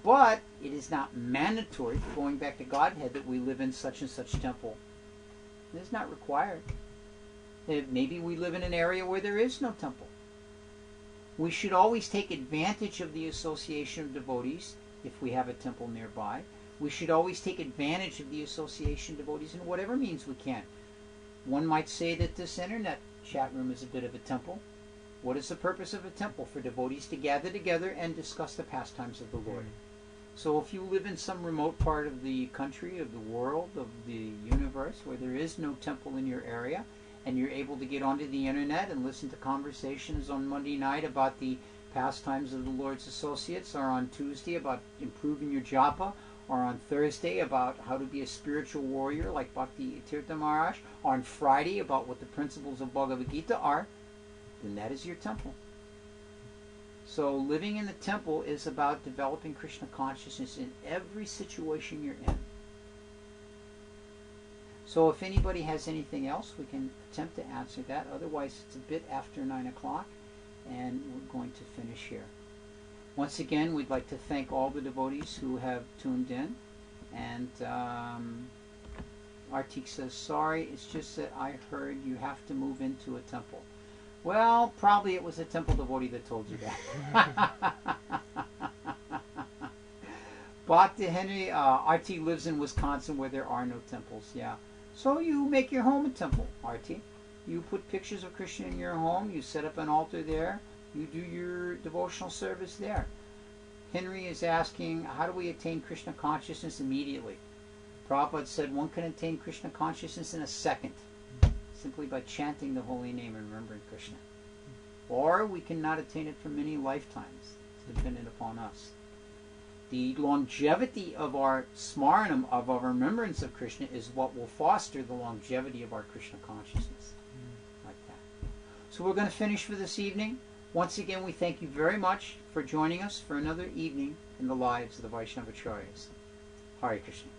But it is not mandatory, going back to Godhead, that we live in such and such temple. It is not required. Maybe we live in an area where there is no temple. We should always take advantage of the association of devotees if we have a temple nearby. We should always take advantage of the association of devotees in whatever means we can. One might say that this internet chat room is a bit of a temple. What is the purpose of a temple? For devotees to gather together and discuss the pastimes of the Lord. So if you live in some remote part of the country, of the world, of the universe, where there is no temple in your area, and you're able to get onto the internet and listen to conversations on Monday night about the pastimes of the Lord's associates, or on Tuesday about improving your japa, or on Thursday about how to be a spiritual warrior like Bhakti Tirtha Maharaj, or on Friday about what the principles of Bhagavad Gita are, then that is your temple. So living in the temple is about developing Krishna consciousness in every situation you're in. So if anybody has anything else, we can attempt to answer that. Otherwise, it's a bit after 9 o'clock, and we're going to finish here. Once again, we'd like to thank all the devotees who have tuned in. And Artik says, sorry, it's just that I heard you have to move into a temple. Well, probably it was a temple devotee that told you that. Bhakti Henry, Arti lives in Wisconsin where there are no temples, yeah. So you make your home a temple, Arti. You put pictures of Krishna in your home, you set up an altar there, you do your devotional service there. Henry is asking, how do we attain Krishna consciousness immediately? Prabhupada said one can attain Krishna consciousness in a second, simply by chanting the holy name and remembering Krishna. Or we cannot attain it for many lifetimes. It's dependent upon us. The longevity of our smaranam, of our remembrance of Krishna, is what will foster the longevity of our Krishna consciousness. Like that. So we're going to finish for this evening. Once again, we thank you very much for joining us for another evening in the lives of the Vaishnava Acharyas. Hare Krishna.